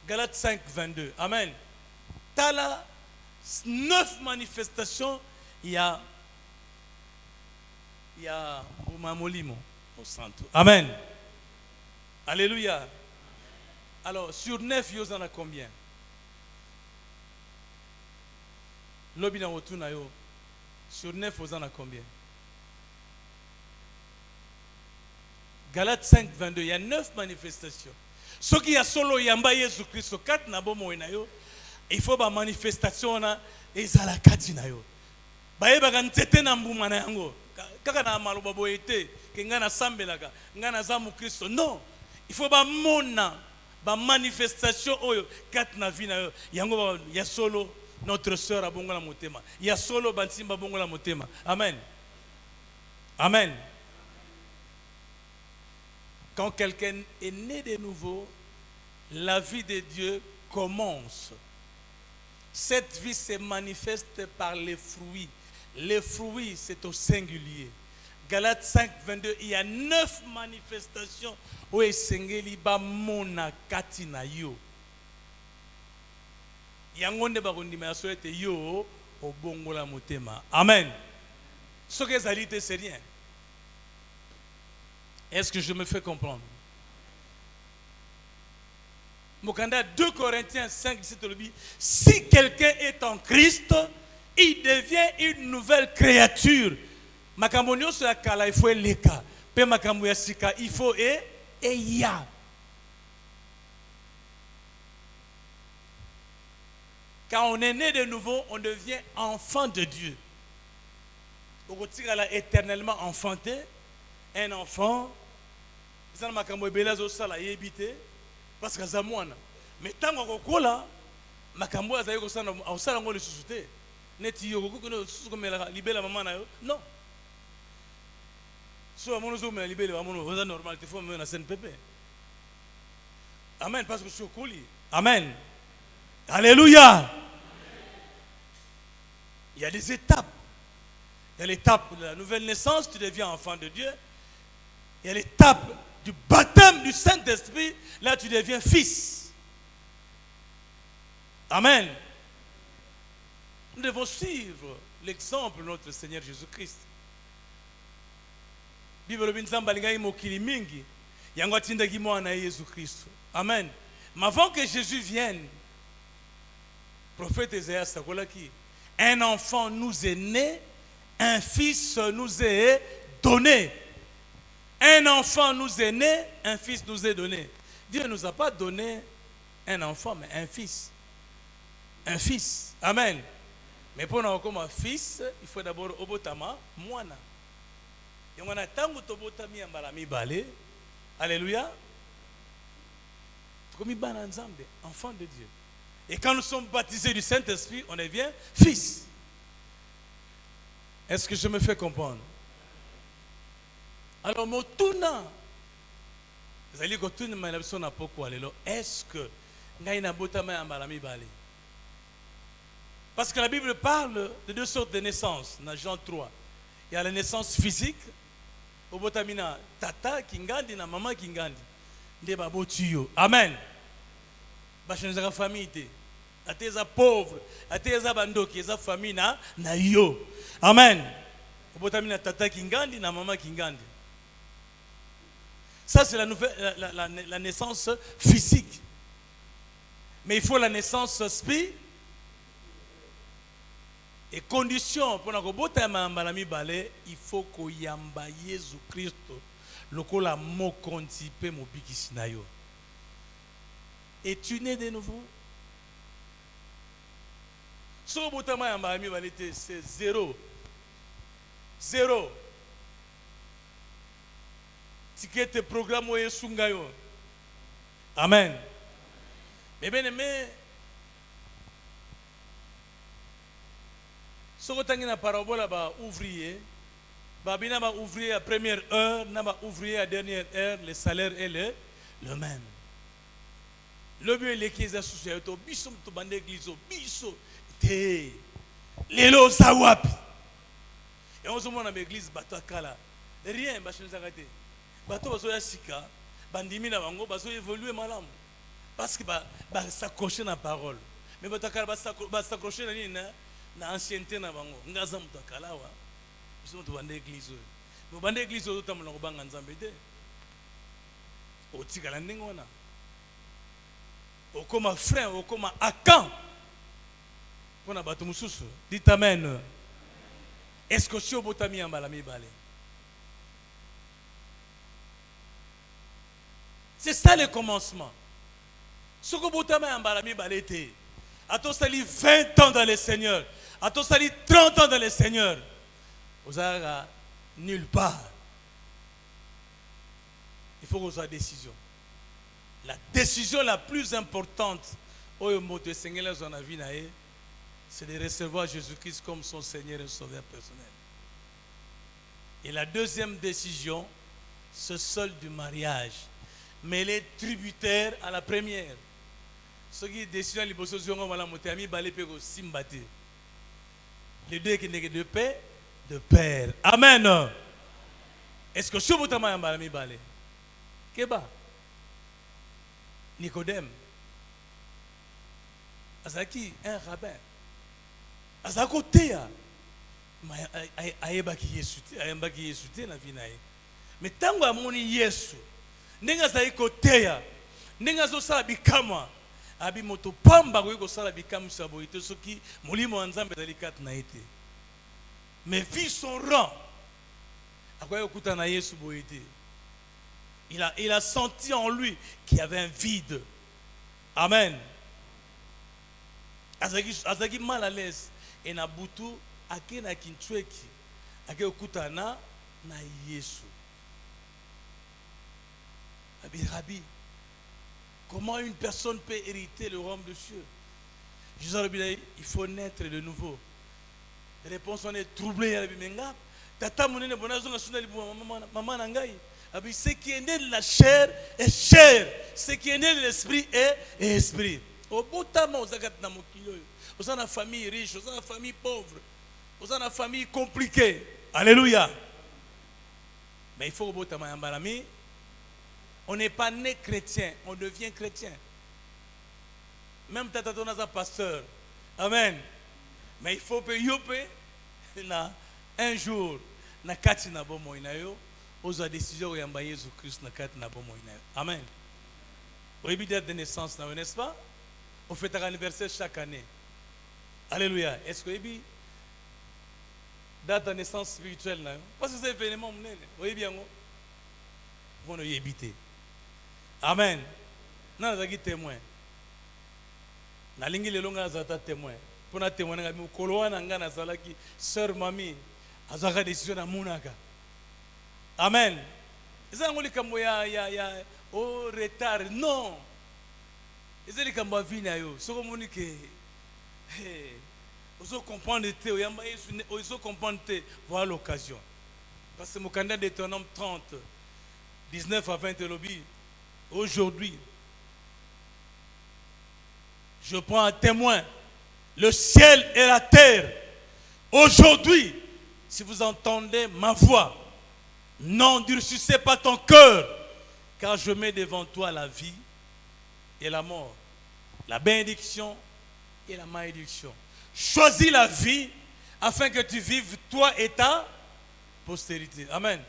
Galates 5, 22. Amen. Tala 9 manifestations. Il y a Mamolimo au centre. Amen. Alléluia. Alors sur 9, il y en a combien? Lobina otuna yo. Sur 9, vous en a combien? Galates 5, 22. Il y a 9 manifestations. Ce qui a solo yamba Jésus Christ 4 na bomo ina yo. Il faut ba manifestation na ezala kati na yo. Ba yeba kan tete na mbuma na yango. Kaka na maloba boyete ke ngana sambelaka, ngana zamu Kristo. Non. Il faut ba mona ba manifestation oyo kati na vie na yo. Yango ba ya solo notre sœur a bongola motema. Ya solo bantimba bongola motema. Amen. Amen. Quand quelqu'un est né de nouveau, la vie de Dieu commence. Cette vie se manifeste par les fruits. Les fruits, c'est au singulier. Galates 5, 22, il y a 9 manifestations où Esengeli ba mona katina yo. Yangonde barundi ma souhaite yo au bongola motema. Amen. Ce que zalité c'est rien. Est-ce que je me fais comprendre? Mokanda 2 Corinthiens 5, 17, si quelqu'un est en Christ, il devient une nouvelle créature. Makamonio sur la kala, il faut leka. Pe makamoya sika, il faut et ya. Quand on est né de nouveau, on devient enfant de Dieu. On retire éternellement enfanté, un enfant. Ça m'a camoué belazo sala yébité parce que ça moine. Mais tant qu'on cola, ma camoué a zaïko sana au sala ngole susute. Neti yo ko no susu comme la libéla maman na yo. Non. So amono zo me libéla amono c'est normal te faut me na CNPP. Amen parce que je suis coli. Amen. Alléluia. Il y a des étapes. Il y a l'étape de la nouvelle naissance, tu deviens enfant de Dieu. Il y a l'étape du baptême du Saint-Esprit, là tu deviens fils. Amen. Nous devons suivre l'exemple de notre Seigneur Jésus-Christ. Bible binzamba lingai mokili mingi yango atinda ki mwana Jésus-Christ. Amen. Mais avant que Jésus vienne, prophète Ésaïe sakolaki, un enfant nous est né, un fils nous est donné. Un enfant nous est né, un fils nous est donné. Dieu ne nous a pas donné un enfant, mais un fils. Un fils. Amen. Mais pour nous comme un fils, il faut d'abord obotama mwana. Yongana tangu tobotami ambalami balé. Alléluia. Comme bana nzambe, enfant de Dieu. Et quand nous sommes baptisés du Saint-Esprit, on devient fils. Est-ce que je me fais comprendre? Alors, motuna, est-ce que parce que la Bible parle de 2 sortes de naissances, dans Jean 3. Il y a la naissance physique, obotamina tata kingandi na mama kingandi, nde babotuyo. Amen. Bachanza famille te, ateza pauvre, ateza bandoki, eza famille na yo. Amen. Obotamina tata kingandi na mama kingandi. Ça, c'est la naissance physique. Mais il faut la naissance spirituelle. Et condition pour il faut que yamba Jésus Christ lokola mokonzi pe mobikisi na yo. Es-tu né de nouveau? So botama yamba mi balete c'est 0. 0. Ticket programme ou sungayo. Amen. Mais bien aimé, ce que tu as na parabole ba ouvrier, ba bina ba ouvrier à première heure, na ba ouvrier à dernière heure, le salaire est le même. Le mieux est qu'ils aient soucié. Biso to bande église. Biso. Te. Lelo sawapi. Et on se montre dans l'église bateau kala. Rien bah chez nous arrêter. Bateau baso ya sika. Bandimi na bango baso évoluer malam. Parce que bah s'accrocher dans la parole. Mais bateau kala bah s'accrocher dans nini na ancienneté na bango. Ngaza muto kala wa. Biso to bande église. Mais bande église to tamona ko banga nzambe te. O tikala ndingo na. O comme frère, o comme akan. Pour na bateau mususu. Dites amen. Est-ce que si vous avez mis en balami balé? C'est ça le commencement. Ce que vous avez mis en balami balé, à toi sali 20 ans dans le Seigneur, à toi sali 30 ans dans le Seigneur, vous avez nulle part. Il faut que vous ayez une décision. La décision la plus importante au mot de Seigneur dans la vie, c'est de recevoir Jésus-Christ comme son Seigneur et Sauveur personnel. Et la deuxième décision, c'est celle du mariage. Mais elle est tributaire à la première. Ce qui est décision, les deux qui n'est de paix, de père. Amen. Est-ce que si vous avez un balami balé? Keba? Nicodème. Azaki, un rabbin. Azako teya. Ayebaki Yesu te na vie na ye. Mais tango amoni Yesu, ndenge azali koteya, ndenge azosala bikama, abi moto pamba ko sala bikama sa boite soki molimo wa Nzambe ezali kati na ete. Mais vu son rang, akoya okuta na Yesu boite. Il a senti en lui qu'il y avait un vide. Amen. Azaki mal à l'aise. Et na butu ake na kinchweki ake okutana na Yesu. Rabbi, comment une personne peut hériter le royaume de Dieu? Jésus, il faut naître de nouveau. Réponse, on est troublé. Tata monene bonazo national maman nangai. Ce qui est né de la chair est chair. Ce qui est né de l'esprit est esprit. Au bout de temps, vous avez une famille riche, vous avez une famille pauvre, vous avez une famille compliquée. Alléluia. Mais il faut que vous ayez on n'est pas né chrétien, on devient chrétien. Même tata ton pasteur. Amen. Mais il faut que un jour, na kati na bomo inayo, oza décision yamba Jésus Christ na kati na bomo inayo. Amen. Au début de naissance, n'est-ce pas? On fait un anniversaire chaque année. Alléluia. Est-ce que vous date de naissance spirituelle? Parce que c'est un événement. Vous voyez bien, vous y habitez. Amen. Nous avons témoin. Nous avons témoin. Pour nous témoigner, nous avons sœur mamie. Nous avons décision à Mounaka. Amen. Est-ce que y a au retard? Non. Est-ce que vous avez vu ce que vous comprendre, vous comprendre, voir l'occasion. Parce que mon candidat de ton homme 30, 19 à 20 lobby, aujourd'hui, je prends un témoin, le ciel et la terre. Aujourd'hui, si vous entendez ma voix, n'endurcissez pas ton cœur, car je mets devant toi la vie et la mort, la bénédiction et la malédiction. Choisis la vie afin que tu vives toi et ta postérité. Amen.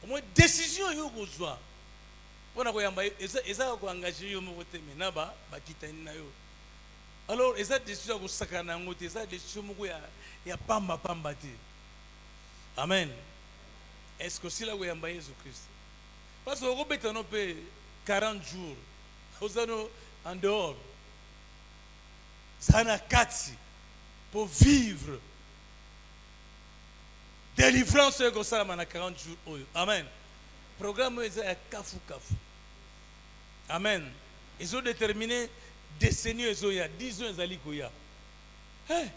Au moins décision yo kozwa. Pona ko yamba eza ko engager yo mo te menaba bakitani na yo. Alors eza décision ko sakana ngote eza décision mo ya pamba te. Amen. Est-ce que c'est là où yamba Jésus Christ? Parce que au betano pe 40 jours. Ozano en dehors. Sana kati pour vivre délivrance comme ça na 40 jours. Amen. Programme est kafu. Amen. Ils ont déterminé décennies ils ont il y a 10 ans ezali koya. Hey,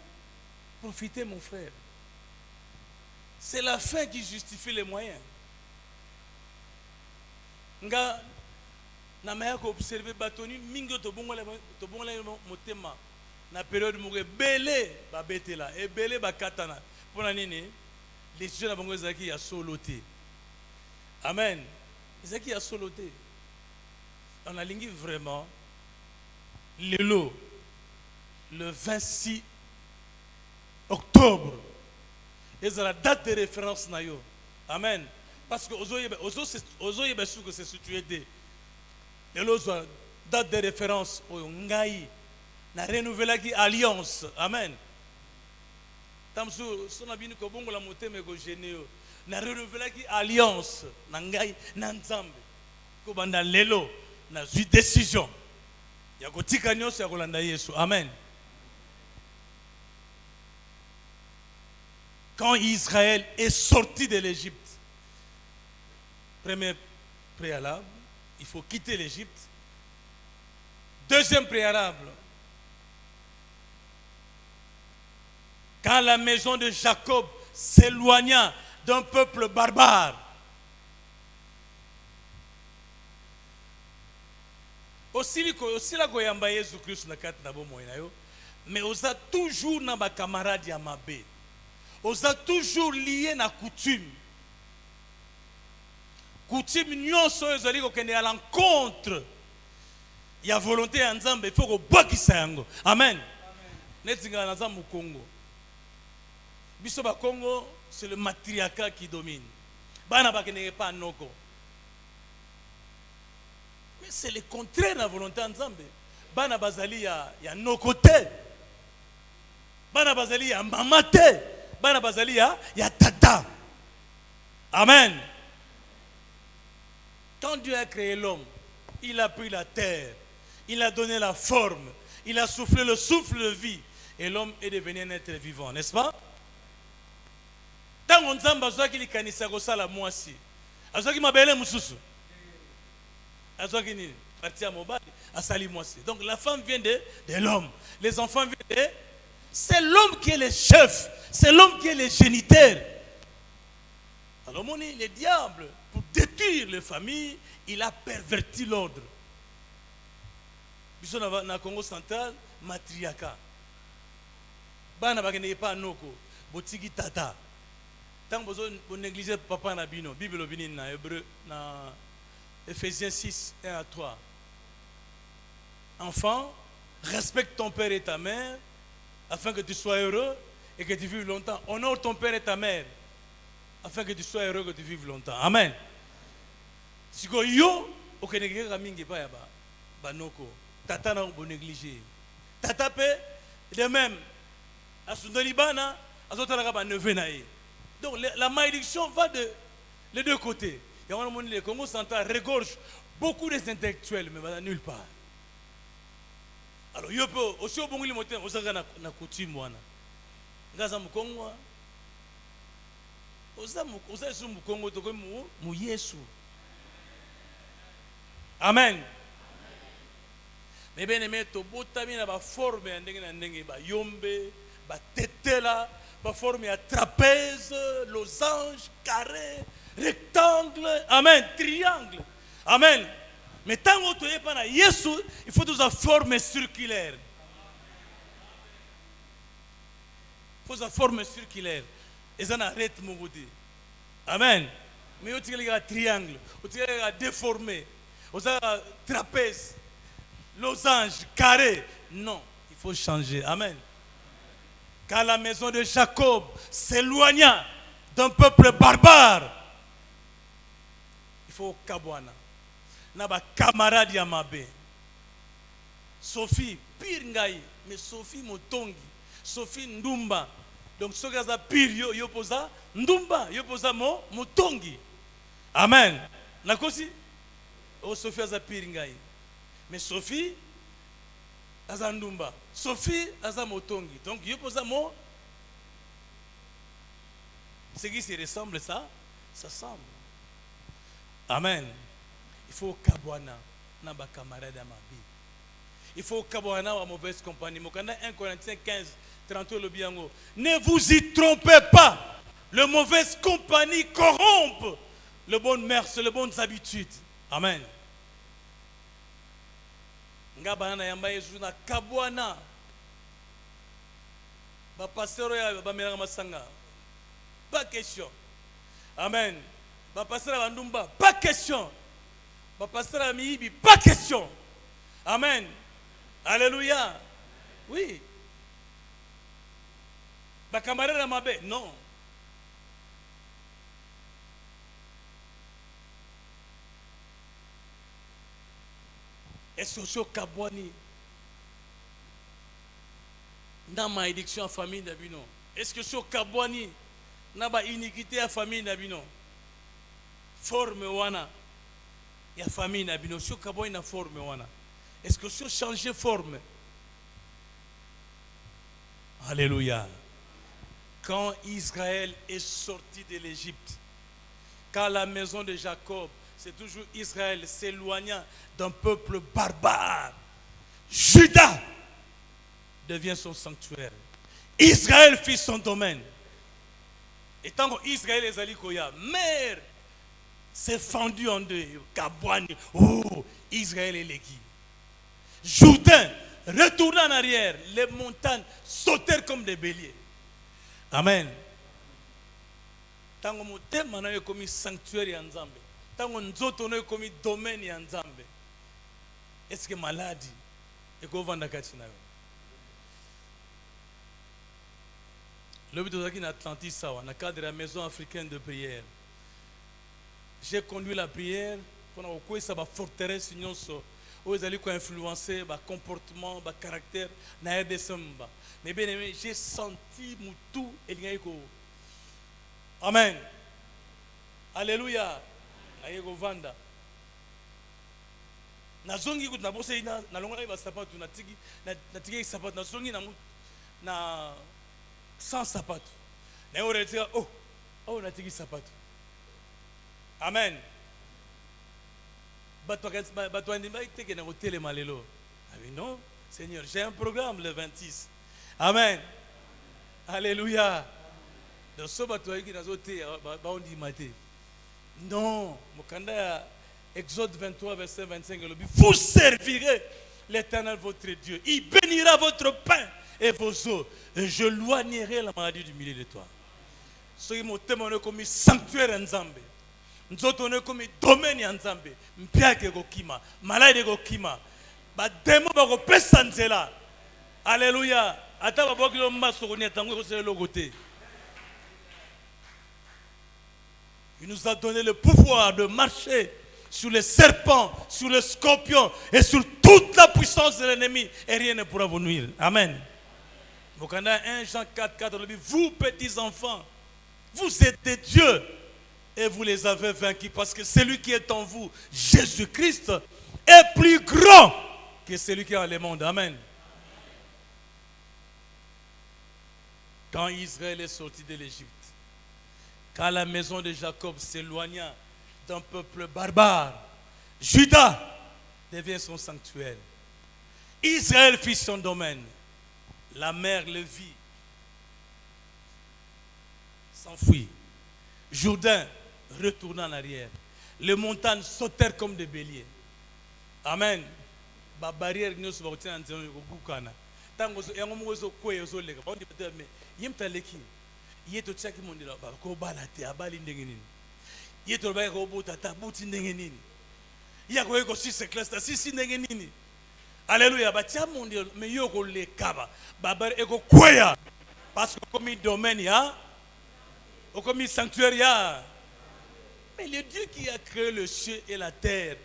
profitez mon frère. C'est la fin qui justifie les moyens. Nga na maya ko observer batoni mingo to bongola motema na période moko belé ba betela et belé ba katana pona nini les jeunes bango zaki ya soloté. Amen. Zaki ya soloté. On a lingi vraiment le 26 octobre. Et c'est la date de référence na yo. Amen. Parce que ozo yeba su que c'est situé de la date de référence au ngai na renouveler qui alliance. Amen. Tamsu sona bini ko bongo la moteme ko geneo na renouveler qui alliance na ngai na nzambe ko banda lelo na ju décision ya ko tika nyonso ya kolanda Yesu. Amen. Quand Israël est sorti de l'Égypte, premier préalable, il faut quitter l'Égypte. Deuxième préalable, quand la maison de Jacob s'éloigna d'un peuple barbare, aussi la goyamba Jésus Christ na kat na bo moina yo, mais osa toujours na ba camarade ya mabe. Osa toujours lié na coutume. Coutume nyonso ezali ko kende à l'encontre. Il y a volonté en Nzambe, il faut ko bokisa yango. Amen. Netinga na Nzambe Congo. Biso ba Congo, c'est le matriarcat qui domine. Bana ba kende pas noko. Mais c'est le contraire de la volonté en Nzambe. Bana bazali ya noko te. Bana bazali ya mama te. Bana bazali ya tata. Amen. Quand Dieu a créé l'homme, il a pris la terre, il a donné la forme, il a soufflé le souffle de vie, et l'homme est devenu un être vivant, n'est-ce pas? Tant qu'on Nzamba azwa ki likanisa kosala mwasi, azwa ki mabele mususu, azwa ki ni parti ya mobali asali mwasi. Donc la femme vient de l'homme, les enfants viennent de... C'est l'homme qui est le chef, c'est l'homme qui est le géniteur. Alors mon le diable, pour détruire les familles, il a perverti l'ordre. Biso na Congo central, matriarcat. Bana bakene pas noko, botiki tata. Tant bozo négliger papa na bino, Bible bini na Hébreu na Ephésiens 6 1 à 3. Enfant, respecte ton père et ta mère afin que tu sois heureux et que tu vives longtemps. Honore ton père et ta mère afin que tu sois heureux et que tu vives longtemps. Amen. Si yo okeneke mingi pa ya ba noko, tata na bo négliger. Tata pe de même asundoli bana azotala ba neveu na ye. Donc la malédiction va de les deux côtés. Et on a le Congo central regorge beaucoup des intellectuels mais va nulle part. Alors yo peut aussi au bon li moté osaka na coutume wana. Ngaza mu Congo oza su mu Congo to ko mu Yesu. Amen. Mais bien aimé to botami na ba forme ndenge na ndenge ba yombe, ba tetela, ba forme ya trapèze, losange, carré, rectangle, amen, triangle. Amen. Mais tant que tu es pas na Yesu, il faut une forme circulaire. Il faut une forme circulaire. Et ça n'a rythme mon côté. Amen. Mais tu as un triangle, tu as un déformé, tu as un trapèze, losange, carré. Non, il faut changer. Amen. Car la maison de Jacob s'éloigna d'un peuple barbare, il faut kabwana. Naba camarade ya mabe. Sophie pire ngai, mais Sophie motongi, Sophie ndumba. Donc ce gars pire yo posa ndumba, yo posa motongi. Amen. Nakosi o Sophie aza pire ngai. Mais Sophie aza ndumba. Sophie aza motongi. Donc yo posa mo. Ce qui se ressemble ça semble. Amen. Il faut kabwana na ba camarade à ma vie. Il faut kabwana à mauvaise compagnie. Mokanda 1 Corinthiens 15 33 le biango. Ne vous y trompez pas. Le mauvaise compagnie corrompt le bonnes mœurs, les bonnes habitudes. Amen. nga banana yamba yesu na kabwana ba pasteur ya ba melanga masanga pas question. Amen. Ba pasteur ya bandumba pas question. Ba pasteur ya miibi pas question. Amen. Alléluia. Oui. Ba camarade mabe non. Est-ce que je kabwani na malédiction en famille d'abino? Est-ce que je kabwani na ba iniquité en famille d'abino? Forme wana ya famille d'abino. Je kabwani na forme wana. Est-ce que je change forme? Alléluia. Quand Israël est sorti de l'Égypte, quand la maison de Jacob, c'est toujours Israël s'éloignant d'un peuple barbare, Juda devient son sanctuaire. Israël fit son domaine. Et tant qu'Israël est allé koya, mer s'est fendu en deux. Kabouani, oh, Israël est légui. Jourdain retourna en arrière, les montagnes sautèrent comme des béliers. Amen. Tango motema na yo komi sanctuaire ya Nzambe. Tango nzoto na yo komi domaine ya Nzambe. Est-ce que maladie ekovanda kati na yo? Le but de Atlantis sawa na cadre de la maison africaine de prière. J'ai conduit la prière pour que ça va forteresse nyonso. Où ils allaient influencer le comportement, le caractère na RDC. Mais bien aimé, j'ai senti tout et l'ingéko. Amen. Alléluia. N'ayeko vanda. Nazongi na bosse na longa ba sapatu na tigi sapatu na zongi na sans sapatu. Na ore tira oh na tigi sapatu. Amen. Non, Seigneur, j'ai un programme le 26. Amen. Alléluia. Non, Exode 23, verset 25. Vous servirez l'Éternel votre Dieu. Il bénira votre pain et vos eaux. Et je loignerai la maladie du milieu de toi. Ce qui m'a témoigné comme sanctuaire en Zambie. Nzoto ne comme domaine ya Nzambe mpiake kokima malade kokima ba demo ba ko pesa nzela. Alléluia. Ata ba bokilo mbaso ni tango ko se logote. Il nous a donné le pouvoir de marcher sur les serpents, sur les scorpions et sur toute la puissance de l'ennemi et rien ne pourra vous nuire. Amen. Mokanda 1 Jean 4:4 vous petits enfants, vous êtes des dieux. Et vous les avez vaincus parce que celui qui est en vous, Jésus-Christ, est plus grand que celui qui est dans le monde. Amen. Quand Israël est sorti de l'Égypte, quand la maison de Jacob s'éloigna d'un peuple barbare, Juda devient son sanctuaire. Israël fit son domaine. La mer le vit, s'enfuit. Jourdain retourna en arrière. Les montagnes sautèrent comme des béliers. Amen. Ba barrière nous va retenir en disant bukana. Tango yango mozo kwe zo leka. On dit mais yimta leki. Yeto tsaki mondela ba ko balate abali ndenge nini. Yeto ba ko buta tabuti ndenge nini. Ya ko ko si seclasta si ndenge nini. Alléluia. Ba tia mondela mais yo ko lekaba. Ba bar e ko kweya. Parce que comme domaine ya comme sanctuaire ya. Mais le Dieu qui a créé le ciel et la terre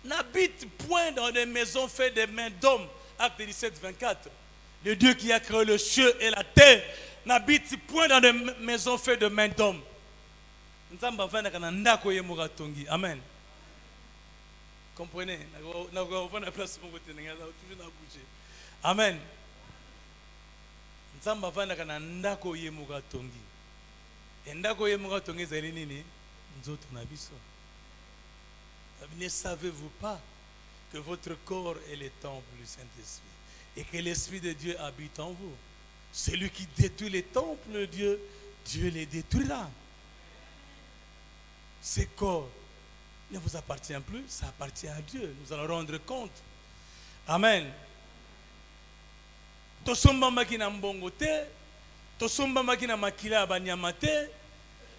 n'habite point dans des maisons faites des mains d'hommes. Acte 17, 24. Le Dieu qui a créé le ciel et la terre n'habite point dans des maisons faites de mains d'hommes. Amen. Comprenez? Amen. Ne savez-vous pas que votre corps est le temple du Saint-Esprit et que l'Esprit de Dieu habite en vous? Celui qui détruit les temples de Dieu, Dieu les détruira. Ce corps ne vous appartient plus, ça appartient à Dieu. Nous allons rendre compte. Amen. Tosomba makina mbongo te, tosomba makina makila banyama te,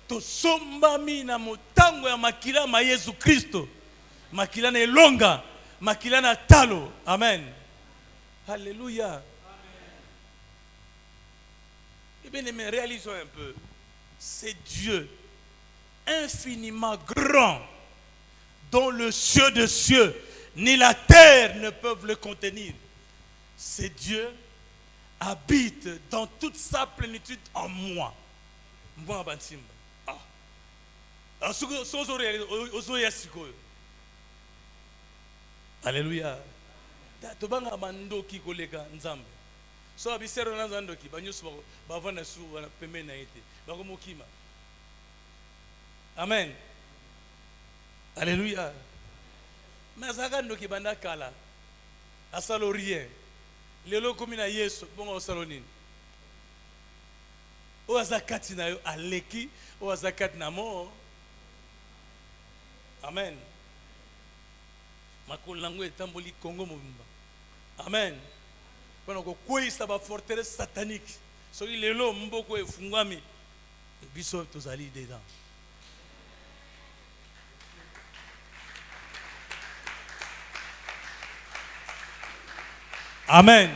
tosomba mina motango ya makila ma Yesu Kristo. Makila na elonga, makila na talo. Amen. Alléluia. Eh bien, mais réalisons un peu. C'est Dieu infiniment grand, dont le ciel de cieux ni la terre ne peuvent le contenir. C'est Dieu habite dans toute sa plénitude en moi. Moi, ah. Alléluia. Tobanga bandoki koleka nzambe. So abisero na ndoki banyusu bavana su bana pembe na ete. Bakomokima. Amen. Alléluia. Mais ça ndoki banda kala. Asalo rien. Lelo komi na Yesu bonga osalonini. O azakati na yo aleki, o azakati na mo. Amen. Makolo nango etamboli Congo mobimba. Amen. Bana ko kwisa ba forteresse satanique. Soki lelo mboko efungwami. Biso tozali dedans. Amen.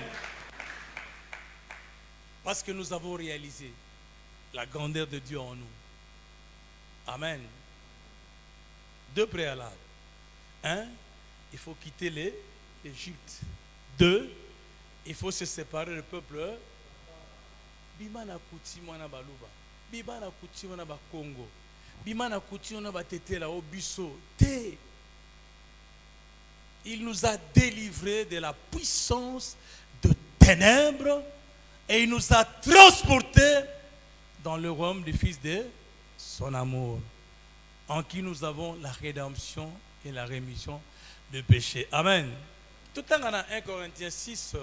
Parce que nous avons réalisé la grandeur de Dieu en nous. Amen. Deux préalables. Un, il faut quitter l'Égypte. Deux, il faut se séparer du peuple. Bimana kuti mwana baluba. Bimana kuti mwana ba Congo. Bimana kuti mwana ba tetela obiso. Te. Il nous a délivrés de la puissance de ténèbres et il nous a transportés dans le royaume du Fils de son amour, en qui nous avons la rédemption et la rémission de péché. Amen. Tout le temps, on a 1 Corinthiens 6,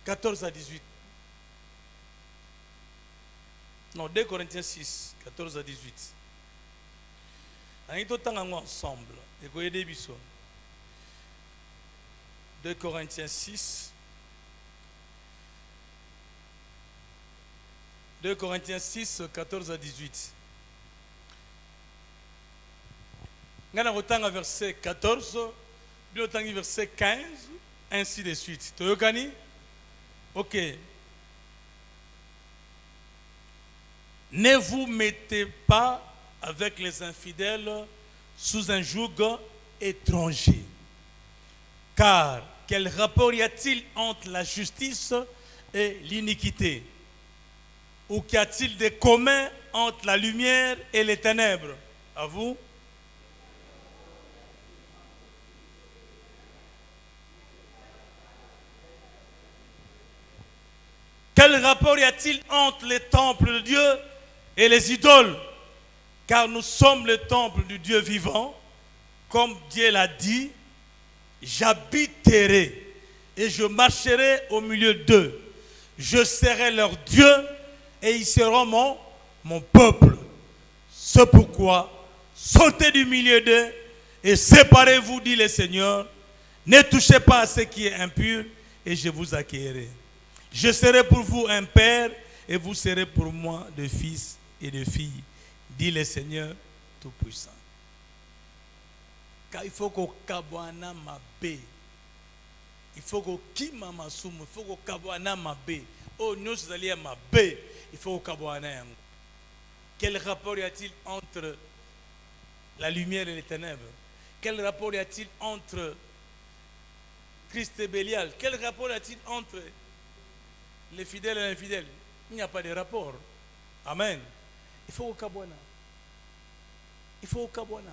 14 à 18. Non, 2 Corinthiens 6, 14 à 18. On est tout le temps ensemble. Et vous avez des bisous. 2 Corinthiens 6. 2 Corinthiens 6, 14 à 18. Nous avons verset 14, nous avons verset 15, ainsi de suite. Tu as ok. Ne vous mettez pas avec les infidèles sous un joug étranger. Car quel rapport y a-t-il entre la justice et l'iniquité? Ou qu'y a-t-il de commun entre la lumière et les ténèbres? À vous? Quel rapport y a-t-il entre les temples de Dieu et les idoles? Car nous sommes le temple du Dieu vivant, comme Dieu l'a dit. J'habiterai et je marcherai au milieu d'eux. Je serai leur Dieu et ils seront mon peuple. C'est pourquoi sortez du milieu d'eux et séparez-vous, dit le Seigneur. Ne touchez pas à ce qui est impur et je vous accueillerai. Je serai pour vous un père et vous serez pour moi des fils et des filles, dit le Seigneur Tout-Puissant. Car il faut qu'on kabwana mabe. Il faut qu'on kima masumu. Il faut qu'on kabwana mabe. Oh, nous allons mabe. Il faut qu'on kabwana yango. Quel rapport y a-t-il entre la lumière et les ténèbres? Quel rapport y a-t-il entre Christ et Bélial? Quel rapport y a-t-il entre les fidèles et les infidèles? Il n'y a pas de rapport. Amen. Il faut qu'on kabwana. Il faut qu'on kabwana.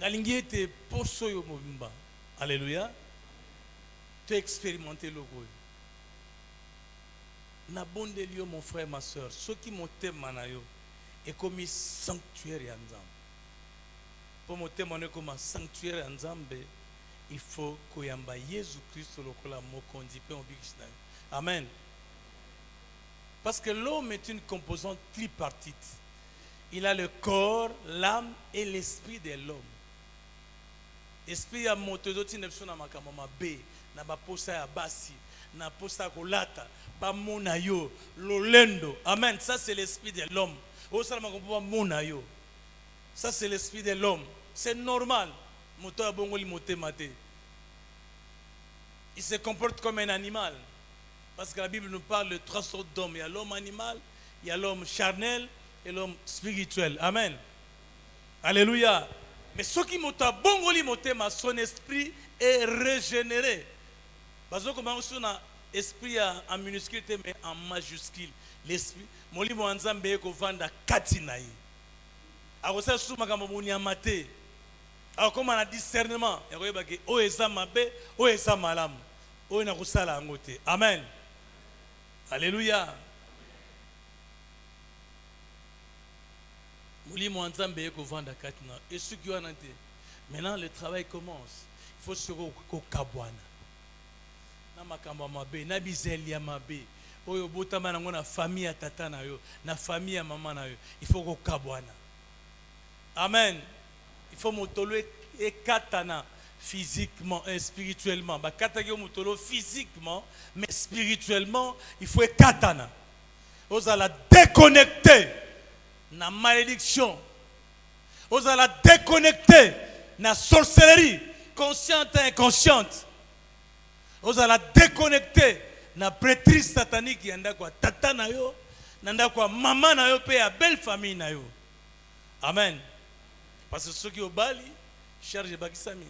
La ligne était pour soyo mobimba. Alléluia. Tu as expérimenté le goût. Na bon lieu, mon frère, ma soeur, ceux qui m'ont témoigné est comme un sanctuaire ensemble. Pour me témoigner comme un sanctuaire ensemble, il faut que yamba Jésus Christ le kola mo kondipe en bikisna. Amen. Parce que l'homme est une composante tripartite. Il a le corps, l'âme et l'esprit de l'homme. Esprit ya moto zoti nepso na makambo mabe na baposa ya basi na posa kolata ba mona yo lolendo. Amen. Ça c'est l'esprit de l'homme. O sala makambo ba mona yo. Ça c'est l'esprit de l'homme. C'est normal. Moto ya bongo li motema te. Il se comporte comme un animal. Parce que la Bible nous parle de 3 sortes d'hommes. Il y a l'homme animal, il y a l'homme charnel et l'homme spirituel. Amen. Alléluia. Mais ce qui m'a bongoli motema, son esprit est régénéré. Parce que comme on a esprit en minuscule mais en majuscule. L'esprit, moli mo nzambe ko vanda katinai. Alors ça sous makambo moni amate. Alors comme on a discernement, il y a que o eza mabe, o eza malam. O na kusala ngote. Amen. Alléluia. Et ceux qui ont été. Maintenant, le travail commence. Il faut se recabouana. Na makamba mabe, na bizelia mabe. Oyo botama na famille ya tata na yo, na famille ya maman na yo. Il faut recabouana. Amen. Il faut motolo et katana physiquement et spirituellement. Ba katagi motolo physiquement, mais spirituellement, il faut katana. Vous allez déconnecter na malédiction. Vous allez déconnecter na sorcellerie, consciente et inconsciente. Vous allez déconnecter na prêtrise satanique yanda kwa tata na yo, nanda kwa maman na yo pe ya belle famille na yo. Amen. Parce que ceux qui au Bali charge bakisami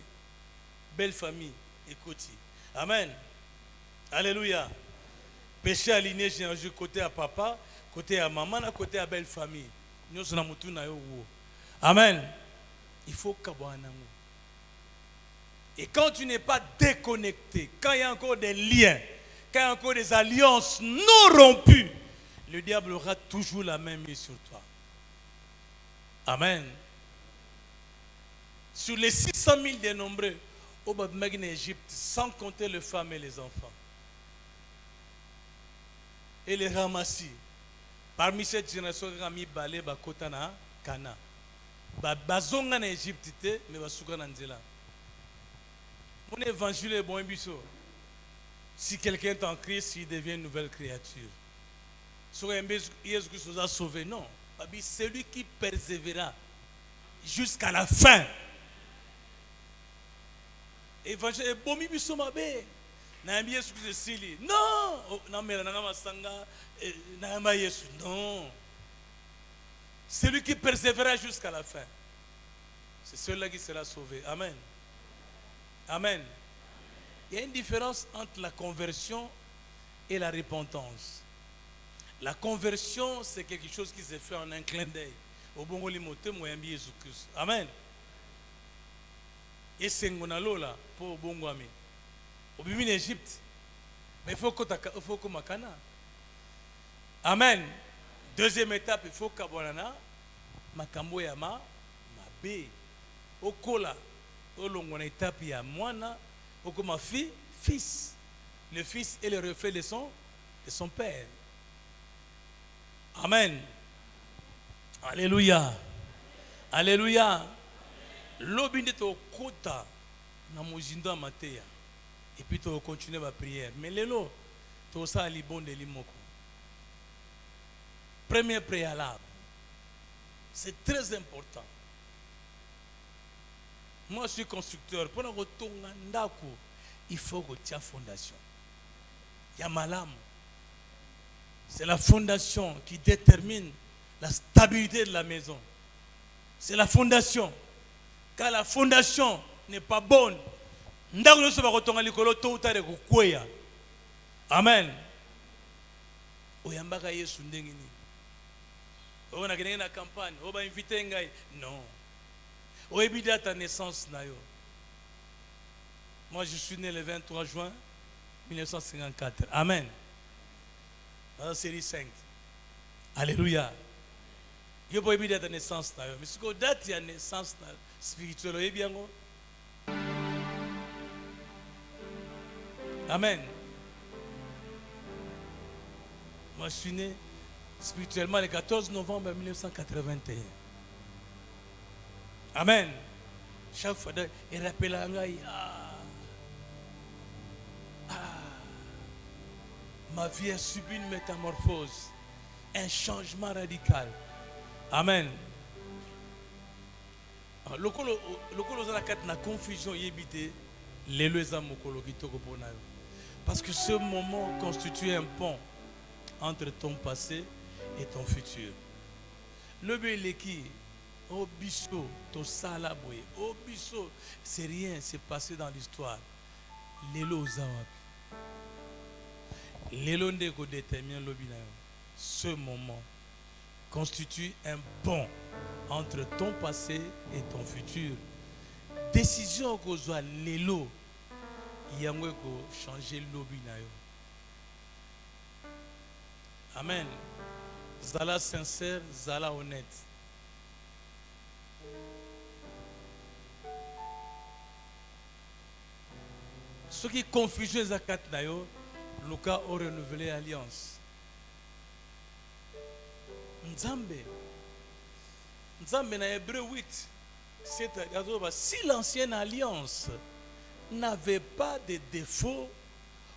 belle famille écoute. Amen. Alléluia. Péché aligné généalogique côté à papa, côté à maman, côté à belle famille. Nous sommes mutu na yo. Amen. Il faut kabouanango. Et quand tu n'es pas déconnecté, quand il y a encore des liens, quand il y a encore des alliances non rompues, le diable aura toujours la même mise sur toi. Amen. Sur les 600 000 dénombrés au Babmag en Égypte, sans compter les femmes et les enfants, et les ramassis, parmi cette génération, Rami Balé, Bakotana, Kana, Bazonga en Égypte, mais Basuka Nanzela. Mon évangile est bon, si quelqu'un est en Christ, il devient une nouvelle créature. Jésus-Christ nous a sauvés, non. Celui qui persévéra jusqu'à la fin. Évangile est bon, non. Celui qui persévéra jusqu'à la fin, c'est celui-là qui sera sauvé. Amen. Amen. Il y a une différence entre la conversion et la repentance. La conversion, c'est quelque chose qui se fait en un clin d'œil. Au bon limote, moi, Jésus-Christ. Amen. Et c'est là pour bon ami. Au en Égypte, mais il faut que makana. Amen. Deuxième étape, il faut que makambo yama mabe. Okola, olongona étape ya mwana, okoma fils. Le fils est le reflet de son père. Amen. Alléluia. Alléluia. L'obinde to kota na mozindo mateya. Et puis tu continuer ma prière. Mais lelo, tu ça li bon de limoko. Premier préalable. C'est très important. Moi, je suis constructeur. Pour nous retourner ndako, il faut que tu aies fondation. Il y a malam. C'est la fondation qui détermine la stabilité de la maison. C'est la fondation. Quand la fondation n'est pas bonne, amen. Oyambaka Yesu ndengini. Ona kenenge na campagne, oba inviter ngai. Non. Oebida ta naissance na yo. Moi je suis né le 23 juin 1954. Amen. Dans la série 5. Alléluia. Yo oebida ta naissance na yo. Mais ce que date ya naissance na spirituelle oyebiango. Amen. Moi, je suis né spirituellement le 14 novembre 1981. Amen. Chaque fois, il rappelle à ma vie a subi une métamorphose, un changement radical. Amen. Lokolo za na confusion yebite lelo eza mokolo kitoko pona yo. Parce que ce moment constitue un pont entre ton passé et ton futur. Le beleki au biso to sala boye au biso c'est rien, c'est passé dans l'histoire. Lelo zawapi. Lelo ndeko détermine lobi na yo. Ce moment constitue un pont entre ton passé et ton futur. Décision que soit lelo yango ko changer lobi na yo. Amen. Zala sincère, zala honnête. Ce qui confusion zakat na yo, Luka a renouvelé l'alliance. Nzambe dans Hébreu 8, c'est-à-dire si l'ancienne alliance n'avait pas de défauts,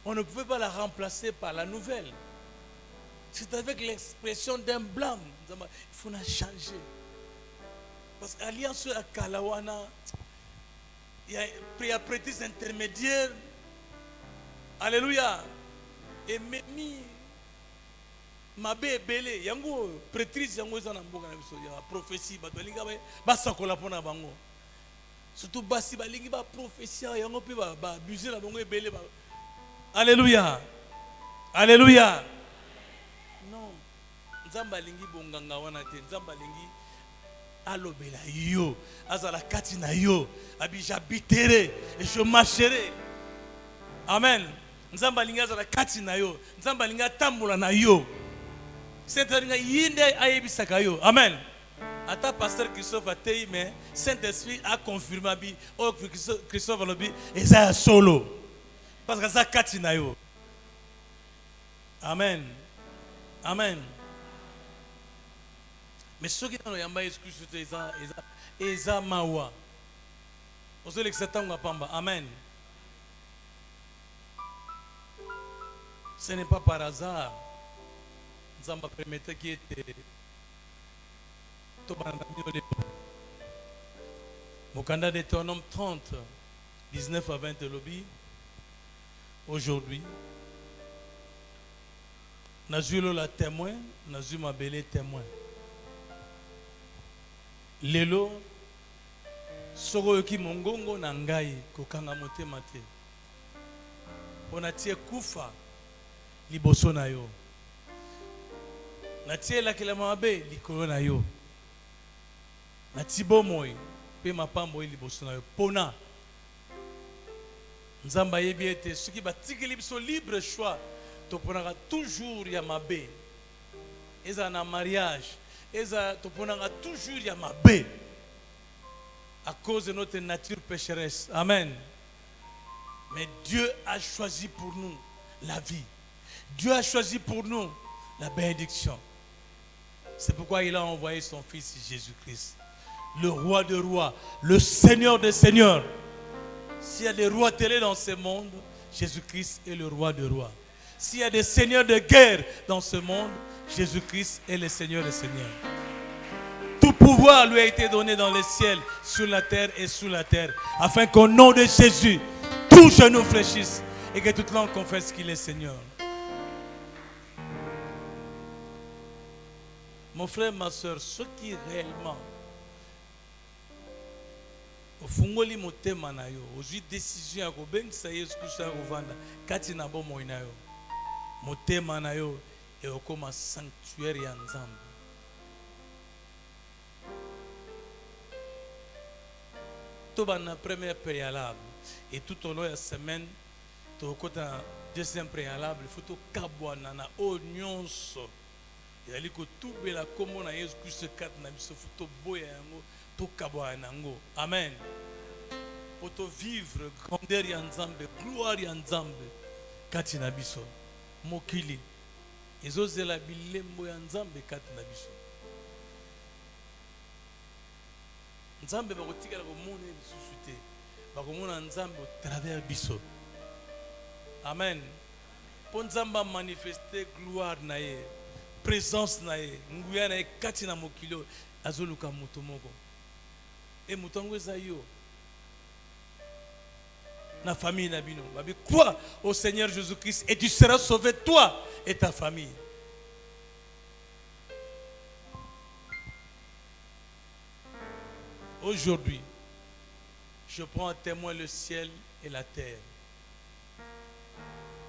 on ne pouvait pas la remplacer par la nouvelle. C'est avec l'expression d'un blâme. Il faut la changer. Parce que l'alliance à Kalawana, il y a prêté intermédiaire. Alléluia. Et même mabe belé yango prêtrise yango za na mboka na biso ya prophétie ba balinga ba sakola pona bango surtout basi balingi ba prophétie yango pe ba abuser na bango belé ba. Alléluia. Alléluia. Non, nzamba lingi bonganga wana te, nzamba lingi alobela yo azala kati na yo abi j'habiterai et je marcherai. Amen. Nzamba lingi azala kati na yo, nzamba lingi tambola na yo. Saint-Esprit yinde ayebisaka yo. Amen. Ata pasteur Christophe a tei mais Saint-Esprit a confirmé bi o Christophe a lobi eza solo parce que ça kati na yo. Amen. Amen. Mais ceux qui ont yamba excuse eza mawa. Ozo l'exatanga pamba. Amen. Ce n'est pas par hasard. Nzamba permettait qu'il était Mokanda Deutéronome 30, 19 à 20 lobby. Aujourd'hui, Nazulo la témoin, Nazuma belé témoin. Lelo, Soro yoki mongongo na ngai kokanga motema te. Onatie kufa liboso na yo. Natie la kilamabe likolo na yo. Natibo moi pe mapambo liboso na yo. Pona Nzamba yebi ete soki batikeli biso libre choix to ponaka toujours ya mabe. Eza na mariage, eza to ponaka toujours ya mabe. À cause de notre nature pécheresse. Amen. Mais Dieu a choisi pour nous la vie. Dieu a choisi pour nous la bénédiction. C'est pourquoi il a envoyé son fils Jésus-Christ. Le roi de rois, le seigneur des seigneurs. S'il y a des rois télé dans ce monde, Jésus-Christ est le roi de rois. S'il y a des seigneurs de guerre dans ce monde, Jésus-Christ est le seigneur des seigneurs. Tout pouvoir lui a été donné dans les ciels, sur la terre et sous la terre, afin qu'au nom de Jésus, tout genou fléchisse et que toute langue confesse qu'il est Seigneur. Mon frère, ma soeur, ceux qui réellement au fungoli motema na yo, ozui décision ya kobengisa Yesu Kristo ya kovanda kati na bomoi na yo, motema na yo ekoma sanctuaire ya Nzambe. Tout la première préalable et tout au long de la semaine, tout au côté deuxième préalable, il faut tout kabwana na onyonso. Il y a que tout bela comme on a Jésus Christ kat na biso faut boya yango tout kabwana nango. Amen. Pour tout vivre grandeur ya Nzambe, gloire ya Nzambe kati na biso. Mokili. Ezozela bilembo ya Nzambe kati na biso. Nzambe bakotika la komona lisusu te. Bakomona Nzambe au travers biso. Amen. Pour Nzamba manifester gloire na ye, présence na ye, nguya na ye kati na mokilo azoluka moto moko. Et mutongo zayo na famille na bino. Babi crois au Seigneur Jésus-Christ et tu seras sauvé toi et ta famille. Aujourd'hui, je prends à témoin le ciel et la terre.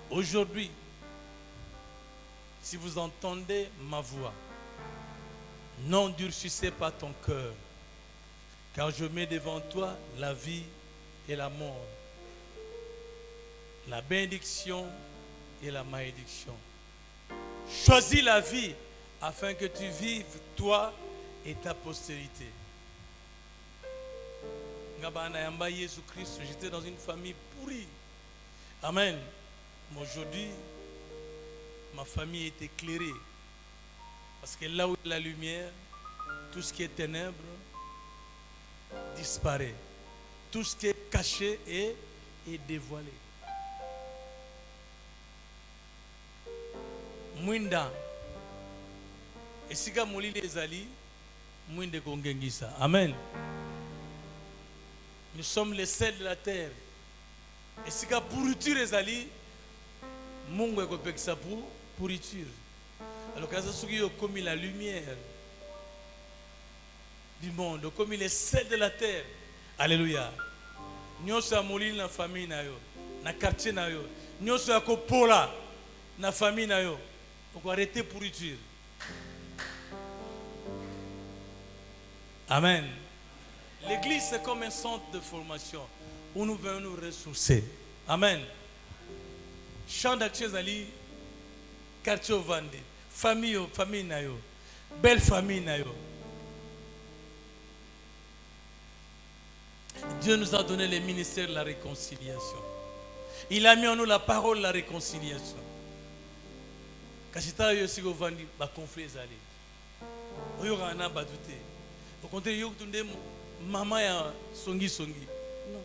Aujourd'hui, si vous entendez ma voix, n'endurcissez pas ton cœur, car je mets devant toi la vie et la mort, la bénédiction et la malédiction. Choisis la vie afin que tu vives toi et ta postérité. Jésus-Christ, j'étais dans une famille pourrie. Amen. Mais aujourd'hui, ma famille est éclairée. Parce que là où il y a la lumière, tout ce qui est ténèbres disparaît. Tout ce qui est caché est dévoilé. Mwinda. Et si vous avez les alliés, Mwinde Kongengisa. Amen. Nous sommes les sels de la terre. Et si vous avez pourriture les alliés, Mungu ekopekisa pour pourriture. Alors quand ça comme la lumière du monde, comme les sels de la terre. Alléluia. Nous sommes dans la famille na yo, na quartier na yo. Nous sommes kopola na famille na yo. On va arrêter pourriture. Amen. L'église c'est comme un centre de formation où nous venons nous ressourcer. Amen. Champ d'action Zali, quartier Vendée, famille nayo, belle famille nayo. Dieu nous a donné le ministère de la réconciliation. Il a mis en nous la parole de la réconciliation. Kachita yo sigo Vendée, ba conflit Zali. Oyo kana ba douter. Au contraire yo tunde maman ya songi. Non.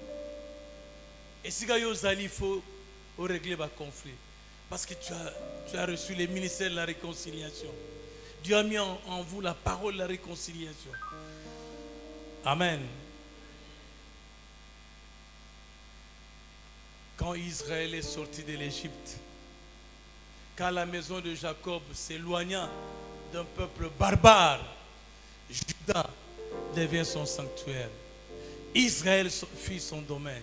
Et si yo Zali faut régler le conflit. Parce que tu as reçu le ministère de la réconciliation. Dieu a mis en vous la parole de la réconciliation. Amen. Quand Israël est sorti de l'Égypte, quand la maison de Jacob s'éloigna d'un peuple barbare, Juda devient son sanctuaire. Israël fit son domaine.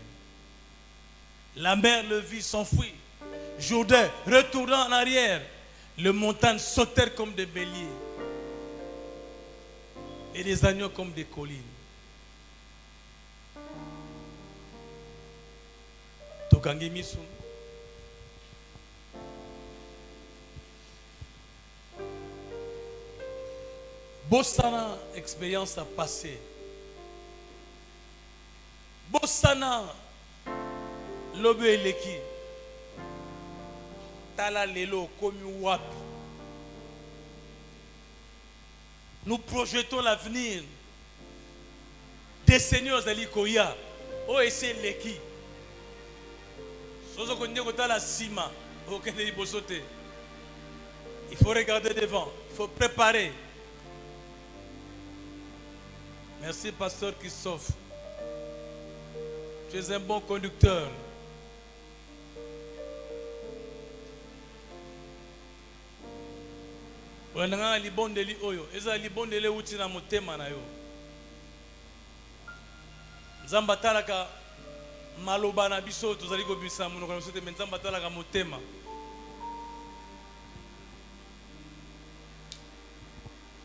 La mer le vit s'enfuir. Jourdain retournant en arrière. Les montagnes sautèrent comme des béliers. Et les agneaux comme des collines. Tokangi misu. Bossana expérience a passé. Bossana lobe eleki tala lelo komi wapi. Nous projetons l'avenir des seigneurs alikoya o ese leki sozo konde kotala sima o kende libosote. Il faut regarder devant, il faut préparer. Merci pasteur Christophe, tu es un bon conducteur. Wenanga libondeli oyo eza libondele uti na motema na yo. Nzamba talaka maloba na biso tozali ko bisa munoko na biso te nzamba talaka motema.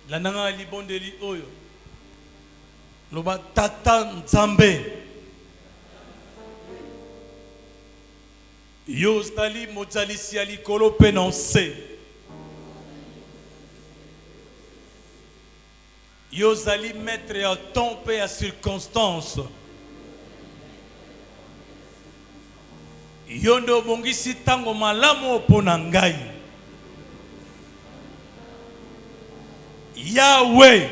Lananga libondeli oyo loba tata Nzambe yo zali mozalisi ya likolo pe na nse. Yo zali maître à temps et à circonstance. Yo ndo bongisi tango malamu pona ngai. Yahweh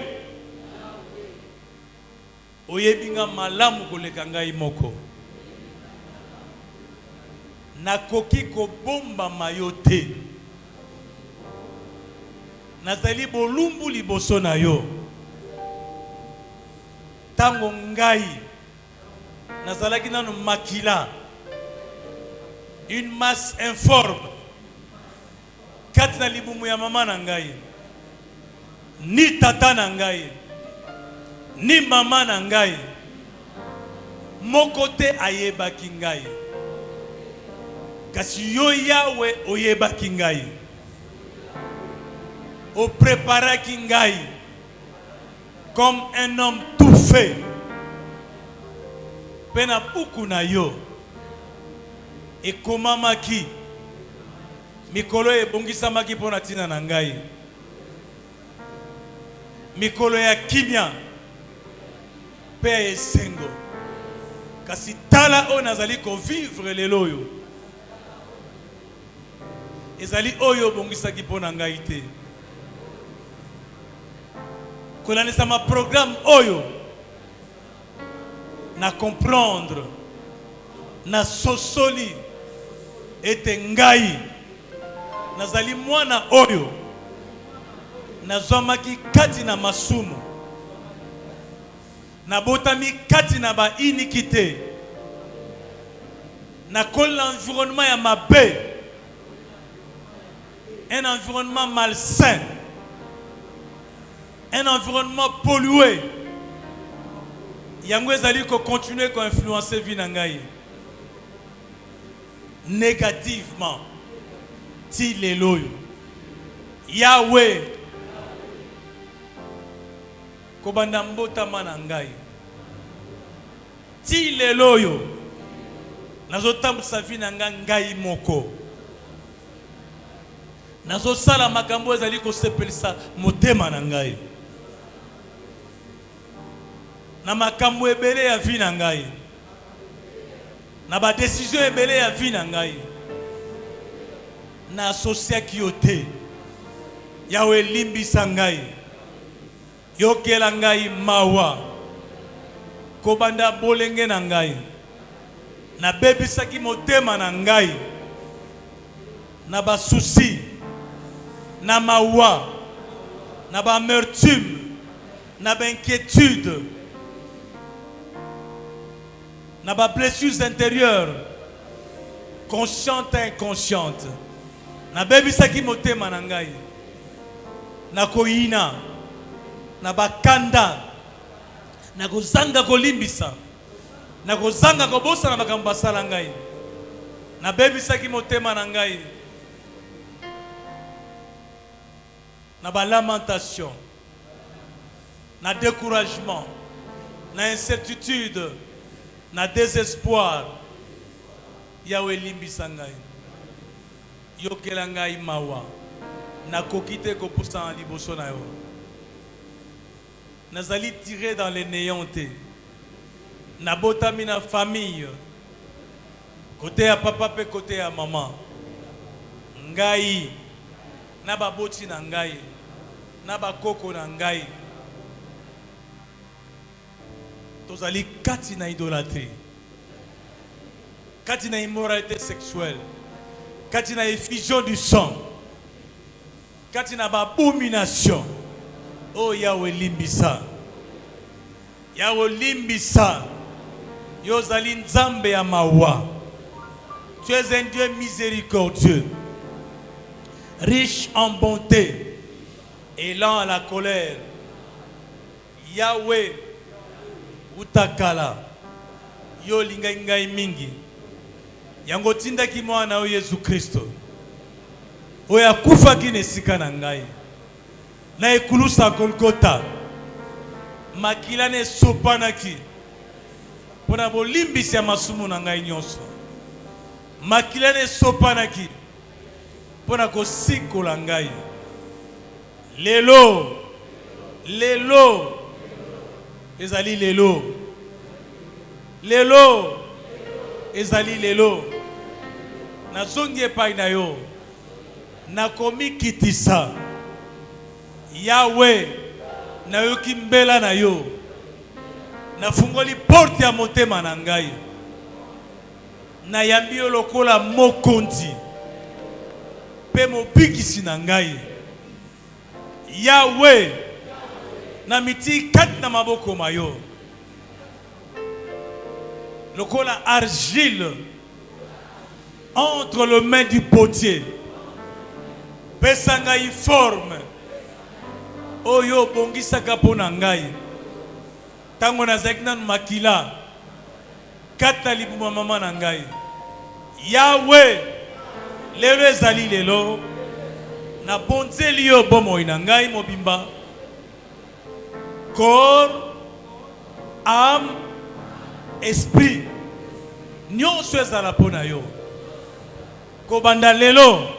oyebinga malamu koleka ngai moko. Nakoki kobomba mayote. Nazali bolumbu liboso na yo. Tango ngai nazalaki nanu makila, une masse informe kati na libumu ya mama na ngai, ni tata na ngai, ni mama na ngai, moko te ayebaki ngai. Kasi yo Yawe oyebaki ngai, opreparaki ngai comme un homme tout fait. Pena buku na yo ekomamaki, mikolo ebongisamaki pona tina na ngai, mikolo ya kimia pe ya esengo. Kasi tala o nazali ko vivre lelo yo, ezali oyo bongisaki pona ngai te. Kolanisa ma programme oyo na comprendre na sosoli ete ngai nazali mwana oyo nazwamaki kati na masumu, nabotami kati na ba iniquité, na kol l'environnement ya mabe, un environnement malsain, un environnement pollué. Yango ezali ko continuer ko influencer vie na ngai négativement. Ti lelo yo Yahweh ko banda mbotama na ngai, ti lelo yo nazotambisa vie na ngai moko, nazosala makambo ezali ko sepelisa motema na ngai, na makambo ebele ya vie na ngai, na ba décision ebele ya vie na ngai, na associaki yo te. Yawe limbisa ngai, yokela ngai mawa, kobanda bolenge na ngai, na bebisaki motema na ngai, na ba souci, na mawa, na ba amertume, na ba inquiétude, na ba blessures intérieures, conscientes et inconscientes. Na bebisaki motema na ngai, na koina, na bakanda, na kozanga kolimbisa, na kozanga kobosa na makambo basala ngai. Na bebisaki motema na ngai, na ba lamentation, na découragement, na incertitude, na désespoir. Yawe limbisa ngai, yokela ngai mawa, na kokite ko poussa en liboso na yo. Nazali tiré dans les néants te, na botami na famille, côté ya papa pe côté ya maman. Ngai na baboti na ngai, na bakoko na ngai, tozali kati na idolâtrie, kati na immoralité sexuelle, kati na effusion du sang, kati na abomination. Oh Yahweh limbisa, Yahweh limbisa, yozali nzambe ya mawa. Tu es un Dieu miséricordieux, riche en bonté et lent à la colère. Yahweh utakala, yo linga ngai mingi, yango tindaki mwana o Yesu Kristo, oya kufa kinesika na ngai, na ekulusa Golgotha, makila ne sopanaki, pona bolimbisi ya masumu na ngai nyonso, makila ne sopanaki, pona kosikola ngai. Lelo, lelo, ezali lelo, lelo, ezali lelo, nazongi epai na yo, nakomi kitisa. Yahweh, nayoki mbela na yo, Na fungoli porte ya motema na ngai. Na yambi yo lokola mokonzi. Pe mobikisi na ngai. Yahweh. Na miti kat na maboko mayo. Lokola argile entre les mains du potier. Pesa ngai forme. Oyo bongisaka pona ngai. Tango nazaki nanu makila. Kata libuma mama na ngai. Yahweh. Lelo ezali lelo. Na bonzeli yo bomoi na ngai mobimba. Corps, âme, esprit. Nyonso ezala pona yo. Kobanda lelo.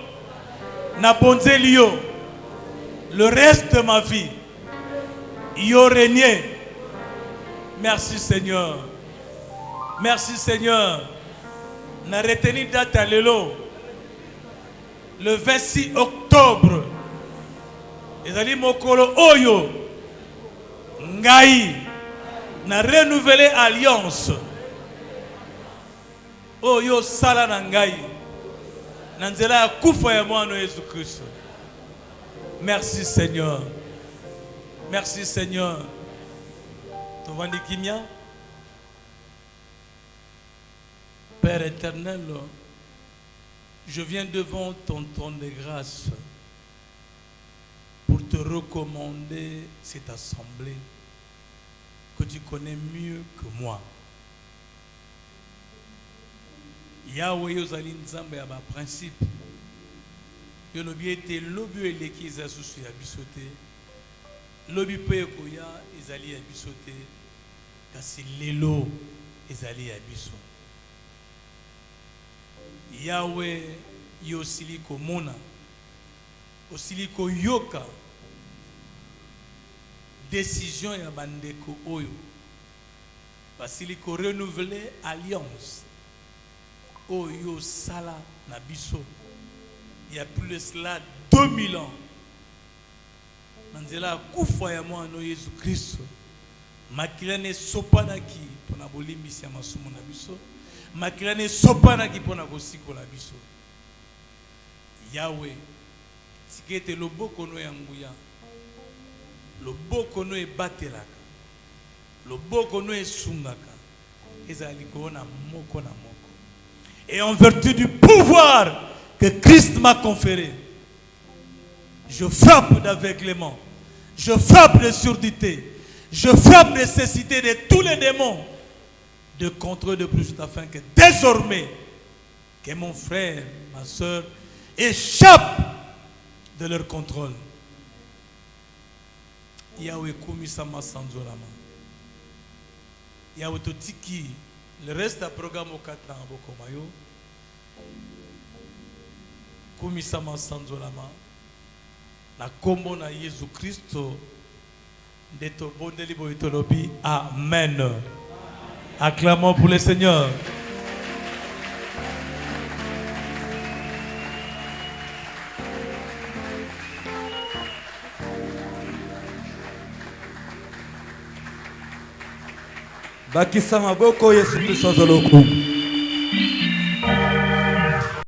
Na bonzeli yo. Le reste de ma vie. Yo régné. Merci Seigneur. Merci Seigneur. Na retenu date à lelo. Le 26 octobre. Ezali mokolo oyo. Ngai. Na renouvelé alliance. Oyo sala na ngai. Nanzela ya kufa ya mwana Jésus Christ. Merci Seigneur. Merci Seigneur. Tovandi kimia. Père éternel, je viens devant ton trône de grâce pour te recommander cette assemblée que tu connais mieux que moi. Yahweh yozali nzambe ya ba principe. Yo lobi ete lobi eleki eza susu ya bisote. Lobi pe koya ezali ya bisote. Kasi lelo ezali ya biso. Yahweh yosili komona. Osili koyoka. Décision ya bandeko oyo. Basili ko renouveler alliance. Oyo sala na biso. Il y a plus de cela 2000 ans. Nanzela kufa ya mwana Yesu Kristo. Makilane sopanaki pona bolimbisi ya masumu na biso. Makilane sopanaki pona kosiko na biso. Yahweh sikete loboko no ya nguya. Loboko no ebatelaka. Loboko no esungaka. Ezali koona moko na moko. Et en vertu du pouvoir que Christ m'a conféré, je frappe d'aveuglement, je frappe de surdité, je frappe de cécité de tous les démons de contrôle de plus afin que désormais, que mon frère, ma soeur, échappent de leur contrôle. Yahweh Kumisama Sanzolama. Yahweh Totiki. Le reste du programme au 4 ans, Bokomayo. Kumisama Sanzolama. La combo na Jésus Christ. Deto bondeli boitolobi. Amen. Acclamons pour le Seigneur. Bakisa maboko Yesu Kristo zoloku.